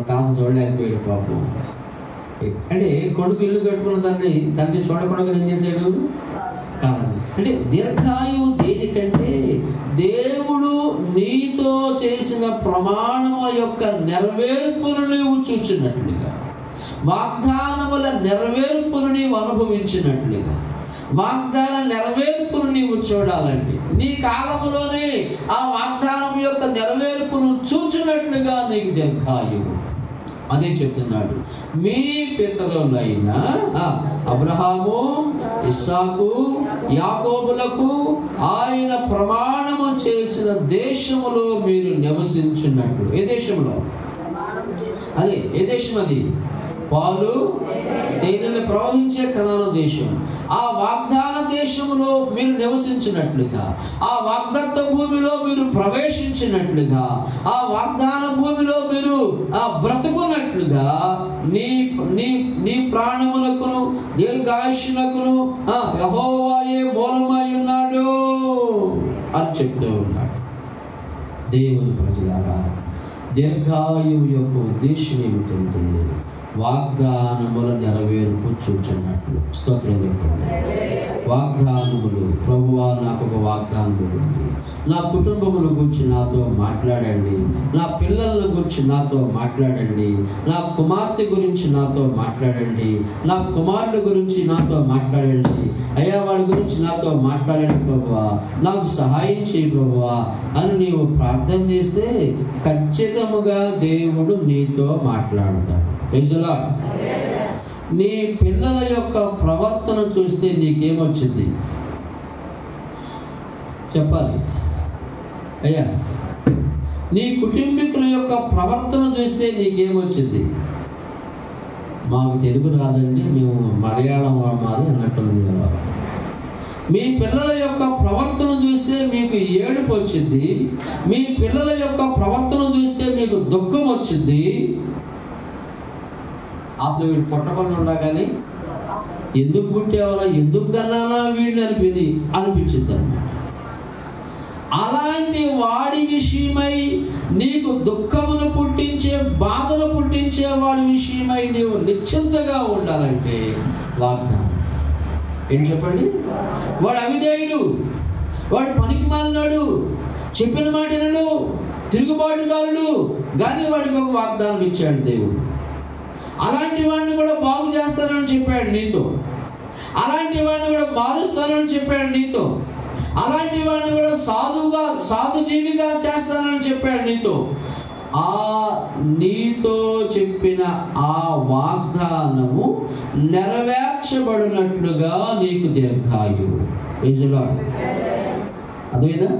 తాత చూడలేకపోయాడు. పాపం అంటే కొడుకు ఇల్లు కట్టుకున్న తండ్రి చూడకుండా ఏం చేశాడు? కాదండి. అంటే దీర్ఘాయువు దేనికంటే దేవుడు నీతో చేసిన ప్రమాణముల యొక్క నెరవేర్పును నీవు చూచినట్లుగా, వాగ్దానముల నెరవేర్పును నీవు అనుభవించినట్లుగా, వాగ్దాన నెరవేర్పును నీవు చూడాలండి. నీ కాలములోనే ఆ వాగ్దానం యొక్క నెరవేర్పును చూచినట్లుగా నీకు దీర్ఘాయువు. అదే చెప్తున్నాడు. మీ పితరులైన అబ్రహాము, ఇస్సాకు, యాకోబులకు ఆయన ప్రమాణము చేసిన దేశములో మీరు నివసించినట్లు. ఏ దేశంలో? అదే ఏ దేశం? అది పాలు తేనెలు ప్రవహించే కనాను దేశం. ఆ వాగ్దాన దేశంలో మీరు నివసించినట్లుగా, ఆ వాగ్దత్త భూమిలో మీరు ప్రవేశించినట్లుగా, ఆ వాగ్దాన భూమిలో మీరు బ్రతుకున్నట్లుగా నీ నీ నీ ప్రాణములకును దీర్ఘాయుష్యులకును యెహోవాయే మూలమై ఉన్నాడు అని చెప్తూ ఉన్నాడు. దేవుని ప్రజలారా, దీర్ఘాయువు యొక్క ఉద్దేశం ఏమిటంటే వాగ్దానముల నెరవేర్పు చూచున్నట్లు. స్తోత్రం చెప్పండి. వాగ్దానములు, ప్రభువా నాకు ఒక వాగ్దానము ఉంది, నా కుటుంబముల గురించి నాతో మాట్లాడండి, నా పిల్లల గురించి నాతో మాట్లాడండి, నా కుమార్తె గురించి నాతో మాట్లాడండి, నా కుమారుడు గురించి నాతో మాట్లాడండి, అయ్యా వాడి గురించి నాతో మాట్లాడండి ప్రభువా, నాకు సహాయం చేయి ప్రభువా అని నీవు ప్రార్థన చేస్తే ఖచ్చితంగా దేవుడు నీతో మాట్లాడతాడు. నీ పిల్లల యొక్క ప్రవర్తన చూస్తే నీకేమొచ్చింది చెప్పాలి. అయ్యా, నీ కుటుంబీకుల యొక్క ప్రవర్తన చూస్తే నీకేమొచ్చింది? మాకు తెలుగు రాదండి, మేము మలయాళం మాది అన్నట్టుంది కదా. మీ పిల్లల యొక్క ప్రవర్తన చూస్తే మీకు ఏడుపు వచ్చింది, మీ పిల్లల యొక్క ప్రవర్తన చూస్తే మీకు దుఃఖం వచ్చింది. అసలు వీడు పుట్టకుండా ఉండగానే ఎందుకు పుట్టేవారా, ఎందుకు కన్నానా వీడిని అనిపించింది అన్నమాట. అలాంటి వాడి విషయమై నీకు దుఃఖమును పుట్టించే, బాధను పుట్టించే వాడి విషయమై నీవు నిశ్చింతగా ఉండాలంటే వాగ్దానం ఏంటి చెప్పండి? వాడు అవిధేయుడు, వాడు పనికి మాలినాడు, చెప్పిన మాట వినడు, తిరుగుబాటుదారుడు, కానీ వాడికి ఒక వాగ్దానం ఇచ్చాడు దేవుడు. అలాంటి వాడిని కూడా బాగు చేస్తానని చెప్పాడు నీతో, అలాంటి వాడిని కూడా మారుస్తానని చెప్పాడు నీతో, అలాంటి వాడిని కూడా సాధు జీవిగా చేస్తానని చెప్పాడు నీతో. ఆ నీతో చెప్పిన ఆ వాగ్దానము నెరవేర్చబడినట్లుగా నీకు దీర్ఘాయువు. అదేనా?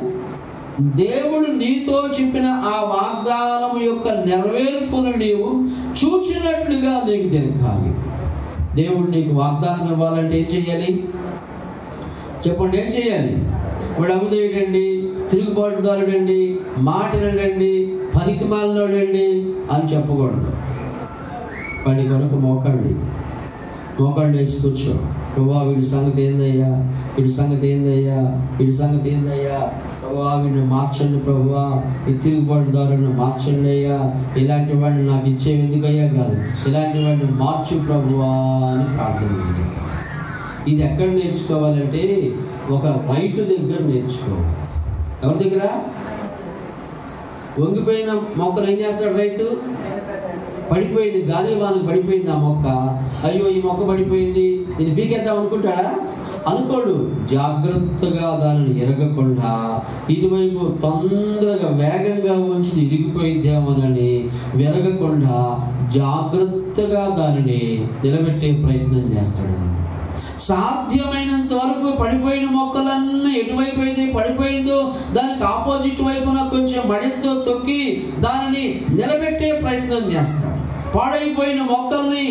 దేవుడు నీతో చెప్పిన ఆ వాగ్దానము యొక్క నెరవేర్పును నీవు చూచినట్లుగా నీకు దీర్ఘాయువు. దేవుడు నీకు వాగ్దానం ఇవ్వాలంటే ఏం చెయ్యాలి చెప్పండి? ఏం చెయ్యాలి? వాడు అవిధేయుడండి, తిరుగుబాటుదారుడండి, మాట వినడండి, పనికి మాలినోడండి అని చెప్పకూడదు. వాడి కొరకు మోకాళ్ళు వేసి కూర్చో. ప్రభా వీడి సంగతి ఏందయ్యా, వీడి సంగతి ఏందయ్యా, వీడి సంగతి ఏందయ్యా, ప్రభా వీడిని మార్చండి ప్రభువా, ఈ తిరుగుబాటుదారుని మార్చండి అయ్యా, ఇలాంటి వాడిని నాకు ఇచ్చేవి ఎందుకయ్యా కాదు, ఇలాంటి వాడిని మార్చు ప్రభువా అని ప్రార్థన చేయండి. ఇది ఎక్కడ నేర్చుకోవాలంటే ఒక రైతు దగ్గర నేర్చుకోవాలి. ఎవరి దగ్గర? వంగిపోయిన మొక్కలు ఏం చేస్తాడు రైతు? పడిపోయింది, గాలి వానకు పడిపోయింది ఆ మొక్క, అయ్యో ఈ మొక్క పడిపోయింది, దీన్ని పీకేద్దాం అనుకుంటాడా? అనుకోడు. జాగ్రత్తగా దానిని ఎరగకుండా ఇటువైపు తొందరగా వేగంగా ఉంచి ఇరిగిపోయిద్దామనని విరగకుండా జాగ్రత్తగా దానిని నిలబెట్టే ప్రయత్నం చేస్తాడు. సాధ్యమైనంత వరకు పడిపోయిన మొక్కలన్నీ ఎటువైపు అయితే పడిపోయిందో దానికి ఆపోజిట్ వైపున కొంచెం మడితో తొక్కి దానిని నిలబెట్టే ప్రయత్నం చేస్తాడు. పాడైపోయిన మొక్కల్ని,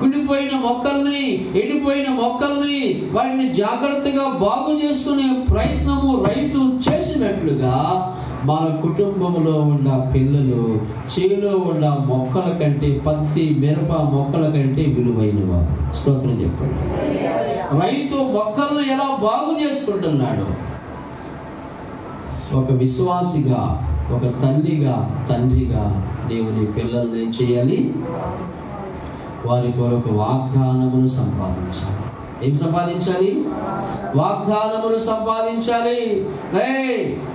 కుడిపోయిన మొక్కల్ని, ఎండిపోయిన మొక్కల్ని వాటిని జాగ్రత్తగా బాగు చేసుకునే ప్రయత్నము రైతు చేసినట్లుగా మన కుటుంబంలో ఉన్న పిల్లలు చేలో ఉన్న మొక్కల కంటే, పత్తి మిరప మొక్కల కంటే విలువైనవారు. స్తోత్రం చెప్పండి. రైతు మొక్కలను ఎలా బాగు చేసుకుంటున్నాడు? ఒక విశ్వాసిగా, ఒక తల్లిగా, తండ్రిగా నీవు నీ పిల్లల్ని ఏం చేయాలి? వారి కొరకు వాగ్దానమును సంపాదించాలి. ఏం సంపాదించాలి? వాగ్దానమును సంపాదించాలి.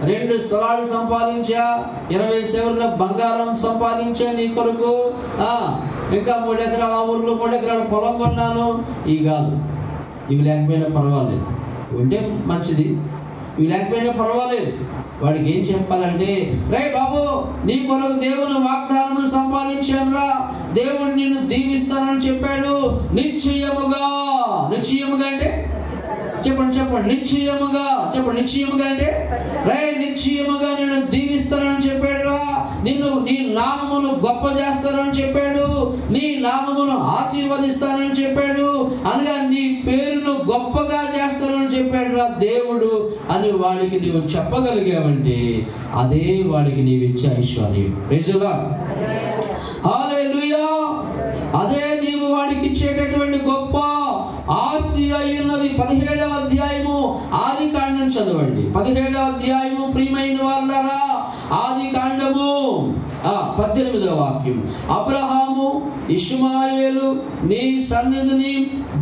2 స్థలాలు సంపాదించా, 20 సెవర్ల బంగారం సంపాదించా నీ కొరకు, ఇంకా 3 ఎకరాల ఆ ఊర్లో 3 ఎకరాల పొలం కొన్నాను. ఇవి కాదు. ఇవి లేకపోయినా పర్వాలేదు, ఉంటే మంచిది. ఇవి లేకపోయినా పర్వాలేదు. వాడికి ఏం చెప్పాలంటే, బాబు నీ కొరకు దేవుని వాగ్దానం సంపాదించానురా, దేవుడు నిన్ను దీవిస్తానని చెప్పాడు. నిశ్చయముగా అంటే చెప్పండి నిశ్చయముగా అంటే నిశ్చయముగా నిన్ను దీవిస్తానని చెప్పాడురా, నిన్ను నీ నామమును గొప్ప చేస్తానని చెప్పాడు, నీ నామమును ఆశీర్వదిస్తానని చెప్పాడు, అనగా నీ పేరును గొప్పగా చేస్తానని చెప్పాడురా దేవుడు అని వాడికి నీవు చెప్పగలిగావంటే అదే వాడికి నీవు ఇచ్చే ఐశ్వర్యం. Praise the lord. హల్లెలూయా. అదే నీవు వాడికి ఇచ్చేటటువంటి గొప్ప ఆస్తి అయ్యున్నది. 17వ అధ్యాయము ఆదికాండం చదవండి. 17వ అధ్యాయము ప్రియమైన వాళ్ళరా, ఆదికాండము 18వ వాక్యం. అబ్రహాము ఇష్మాయేలు నీ సన్నిధిని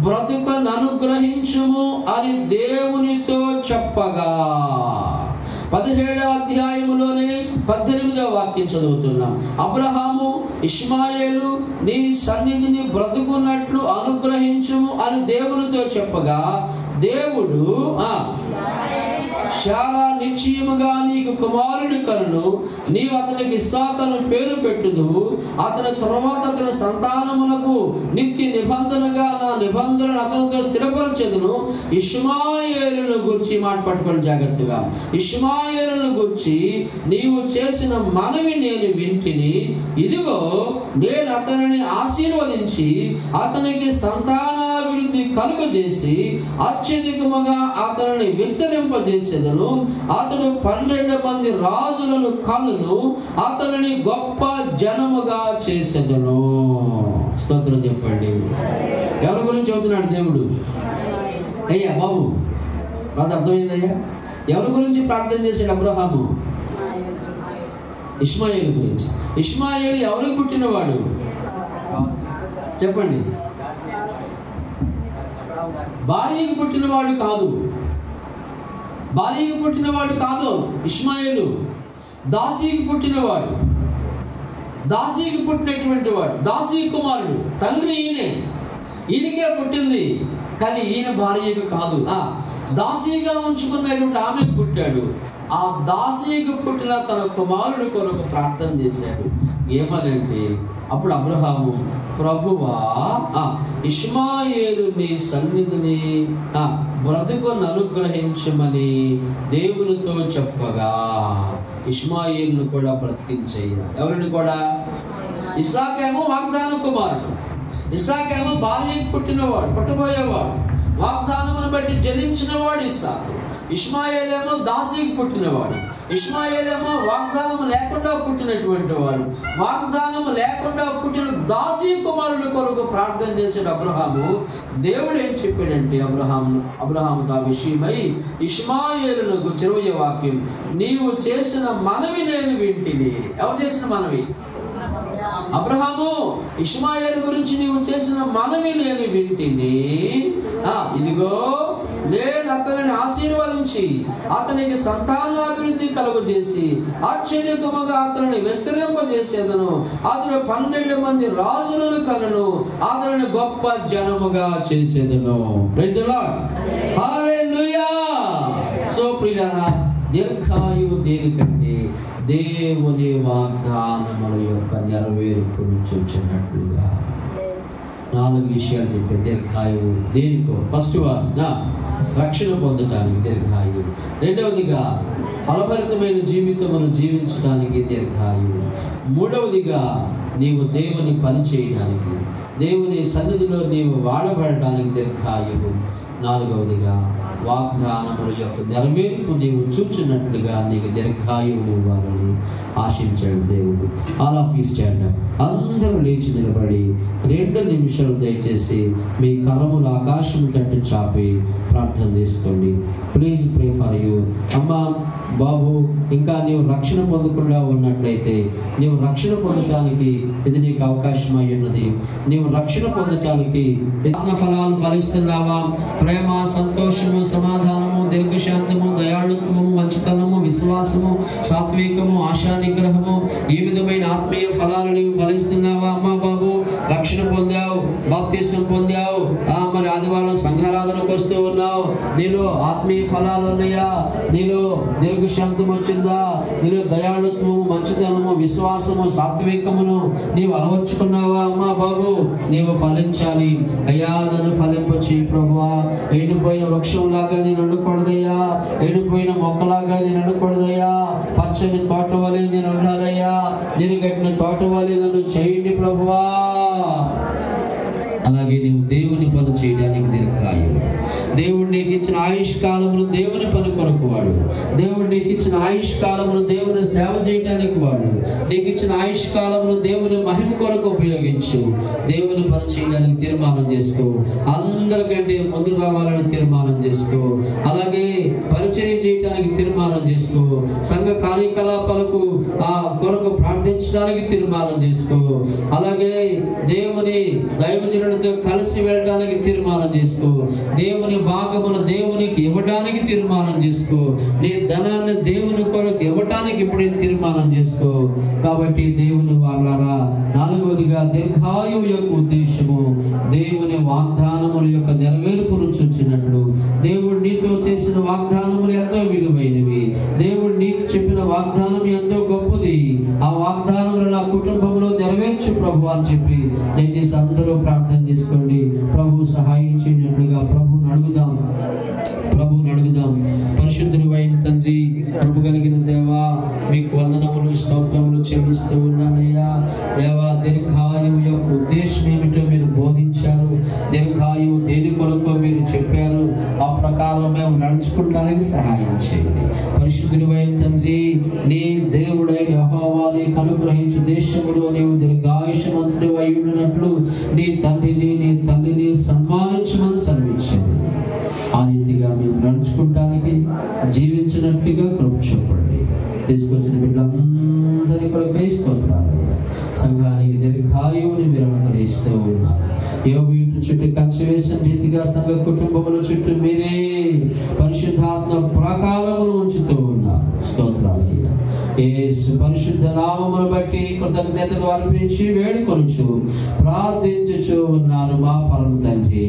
బ్రతుకను అనుగ్రహించుము అని దేవునితో చెప్పగా, 17వ అధ్యాయములోనే 18వ వాక్యం చదువుతున్నాం. అబ్రహాము ఇష్మాయేలు నీ సన్నిధిని బ్రతుకున్నట్లు అనుగ్రహించుము అని దేవునితో చెప్పగా, దేవుడు శారా నిశ్చయముగా నీకు కుమారుని కనును, నీవు అతనికి ఇస్సాకును పేరు పెట్టుదువు, అతని తరువాత అతని సంతానములకు నిత్య నిబంధనగా నా నిబంధనను అతనితో స్థిరపరచెదను. ఇష్మాయేలును గురించి మాట పట్టుకొని జాగ్రత్తగా. ఇష్మాయేలును గురించి నీవు చేసిన మనవి నేను వింటిని, ఇదిగో నేను అతనిని ఆశీర్వదించి అతనికి సంతానాభివృద్ధి కలుగజేసి అత్యధికముగా అతనిని విస్తరింపజేసేదను. అతడు 12 మంది రాజులను కనును, అతనిని గొప్ప జనముగా చేసేదను. స్తోత్రం చెప్పండి. ఎవరి గురించి చెబుతున్నాడు దేవుడు? అయ్యా బాబు, అది అర్థమైందయ్యా? ఎవరి గురించి ప్రార్థన చేశాడు అబ్రహాము? ఇష్మాయేలు గురించి. ఇష్మాయేలు ఎవరికి పుట్టినవాడు చెప్పండి? భార్యకు పుట్టినవాడు కాదు. భార్యకు పుట్టినవాడు కాదు ఇష్మాయేలు. దాసీకి పుట్టినవాడు. దాసీకి పుట్టినటువంటి వాడు, దాసీ కుమారుడు. తండ్రి ఈయనకే పుట్టింది, కానీ ఈయన భార్యకు కాదు. దాసీగా ఉంచుకున్నటువంటి ఆమెకు పుట్టాడు. ఆ దాసీకి పుట్టిన తన కుమారుడు కొరకు ప్రార్థన చేశాడు. ఏమనంటే అప్పుడు అబ్రహాము, ప్రభువా ఇష్మాయేలు నీ సన్నిధిని బ్రతుకును అనుగ్రహించమని దేవునితో చెప్పగా, ఇష్మాయేలును కూడా బ్రతికించయ్య. ఎవరిని కూడా? ఇస్సాకేమో వాగ్దాన కుమారుడు. ఇస్సాకేమో భార్యకు పుట్టినవాడు, పుట్టబోయేవాడు. వాగ్దానమును బట్టి జనించినవాడు ఇస్సాకు. ఇష్మాయేలేమో దాసీకి పుట్టినవాడు. ఇష్మాయేలేమో వాగ్దానము లేకుండా పుట్టినటువంటి వాడు. వాగ్దానము లేకుండా పుట్టిన దాసీ కుమారుడి కొరకు ప్రార్థన చేసాడు అబ్రహాము. దేవుడు ఏం చెప్పాడంటే అబ్రహాముతో ఆ విషయమై ఇష్మాయేలును గురించి 20వ వాక్యం, నీవు చేసిన మనవి నేను వింటిని. ఎవరు చేసిన మనవి? అబ్రహాము, ఇష్మాయేలు గురించి నీవు చేసిన మనవి నేను వింటిని. ఇదిగో నేను అతనిని ఆశీర్వదించి అతనికి సంతానాభివృద్ధి కలుగజేసి అత్యధికముగా అతనిని విస్తరింపజేసేదను. అతడు 12 మంది రాజులను కనును, అతనిని గొప్ప జనముగా చేసేదను. Praise the lord. Hallelujah. So ప్రియులారా, దీర్ఘాయువు దేనికంటే దేవుని వాగ్దానముల యొక్క నెరవేర్పును చూచినట్లుగా. 4 విషయాలు చెప్పే దీర్ఘాయువు దేనికో. ఫస్ట్ వన్, రక్షణ పొందటానికి దీర్ఘాయువు. రెండవదిగా ఫలభరితమైన జీవితమును జీవించడానికి దీర్ఘాయువు. మూడవదిగా నీవు దేవుని పని చేయడానికి, దేవుని సన్నిధిలో నీవు వాడబడటానికి దీర్ఘాయువు. నాలుగవదిగా వాగ్దానముల యొక్క నెరవేర్పు నీవు చూచినట్లుగా నీకు దీర్ఘాయువుని ఇవ్వాలని ఆశించాడు దేవుడు. All of you stand up. అందరూ లేచి నిలబడి 2 నిమిషాలు దయచేసి మీ కరములు ఆకాశం తట్టు చాపి ప్రార్థన చేసుకోండి. Please pray for you. అమ్మా, బాబు, ఇంకా నీవు రక్షణ పొందకుండా ఉన్నట్లయితే నీవు రక్షణ పొందటానికి ఇది నీకు అవకాశం అయి ఉన్నది. నీవు రక్షణ పొందటానికి ఆత్మఫలాలు ఫలిస్తున్నావా? ప్రేమ, సంతోషము, సమాధానము, దీర్ఘశాంతము, దయాళుత్వము, మంచితనము, విశ్వాసము, సాత్వికము, ఆశా నిగ్రహము, ఈ విధమైన ఆత్మీయ ఫలాలు నీవు ఫలిస్తున్నావా? అమ్మా బాబు, రక్షణ పొందావు, బాప్తిసం పొందావు, మరి ఆదివారం సంఘారాధనకు వస్తూ ఉన్నావు, నీలో ఆత్మీయ ఫలాలు ఉన్నాయా? నీలో దీర్ఘశాంతం వచ్చిందా? నీలో దయాళుత్వము, మంచితనము, విశ్వాసము, సాత్వికమును నీవు అలవర్చుకున్నావా? అమ్మా బాబు, నీవు ఫలించాలి. అయ్యా, నన్ను ఫలింపచేయి ప్రభువా. ఎండిపోయిన వృక్షంలాగా నేను ఉండకూడదయ్యా, ఎండిపోయిన మొక్కలాగా నేను ఉండకూడదయ్యా, పచ్చని తోట వలె నేను ఉండాలయ్యా, నేను కట్టిన తోట వలె నన్ను చేయండి ప్రభువా. అలాగే నీవు దేవుని పని చేయడానికి దీర్ఘాయువు. దేవుడు నీకు ఇచ్చిన ఆయుష్కాలమును దేవుని పని కొరకు వాడు. దేవుడు నీకు ఇచ్చిన ఆయుష్కాలమును దేవుని సేవ చేయడానికి వాడు. నీకు ఇచ్చిన ఆయుష్కాలమును దేవుని మహిమ కొరకు ఉపయోగించు. దేవుని పని చేయడానికి తీర్మానం చేసుకో. అందరికంటే ముందు రావాలని తీర్మానం చేసుకో. అలాగే పరిచర్య చేయడానికి తీర్మానం చేసుకో. సంఘ కార్యకలాపాలకు కొరకు ప్రార్థించడానికి తీర్మానం చేసుకో. అలాగే దేవుని దైవజనుడితో కలిసి వెళ్ళడానికి తీర్మానం చేసుకో. దేవుని భాగమును దేవునికి ఇవ్వడానికి తీర్మానం చేసుకో. నీ ధనాన్ని దేవుని కొరకు ఇవ్వడానికి ఇప్పుడే తీర్మానం చేసుకో. కాబట్టి దేవుని వాళ్ళారా, నాలుగవదిగా దీర్ఘాయువు యొక్క ఉద్దేశము దేవుని వాగ్దానముల యొక్క నెరవేర్పును చూచినట్లు. దేవుడు నీతో చేసిన వాగ్దానములు ఎంతో విలువైనవి. దేవుడు నీకు చెప్పిన వాగ్దానం ఎంతో గొప్పది. ఆ వాగ్దానములు నా కుటుంబంలో నెరవేర్చు ప్రభు అని చెప్పి దయచేసి అందరూ ప్రార్థన చేసుకోండి. ప్రభు సహాయం చేయనట్లుగా ప్రభువుని అడుగుదాం. పరిశుద్ధుడు అయిన తండ్రి, కృప కలిగిన దేవా, మీకు వందనములు, స్తోత్రములు చెల్లిస్తూ ఉన్నానయ్యా. దేవా, దీర్ఘాయువు యొక్క ఉద్దేశం ఏమిటో మీరు బోధించారు. దీర్ఘాయువు దేని కొరకు మీరు చెప్పారు. ఆ ప్రకారం మేము నడుచుకుంటానికి సహాయం చేయండి. పరిశుద్ధుడు అయిన తండ్రి, నీ దేవుడైన యెహోవా నీకు అనుగ్రహించు దేశములో నీవు దీర్ఘాయుష్మంతుడు అయి ఉన్నట్లు నీ తండ్రిని నీ తల్లిని సన్మానించమని సెలవించింది. ఆ రీతిగా మేము నడుచుకుంటానికి జీవించినట్లుగా కృప చూపండి. తీసుకొచ్చిన బిడ్డలందరి కొరకు స్తోత్రాలు. సంఘానికి దీర్ఘాయువుని మీరు అనుగ్రహిస్తూ ఉన్నారు. యోగు ఇంటి చుట్టూ కంచె వేసిన రీతిగా సంఘ కుటుంబముల చుట్టూ మీరే పరిశుద్ధాత్మ ప్రాకారమును ఉంచుతూ ఉన్నారు. స్తోత్రాలు. యేసు పరిశుద్ధ నామమును బట్టి కృతజ్ఞతలు అర్పించి వేడుకొనుచు ప్రార్థించుచు ఉన్నారు మా పరమ తండ్రి.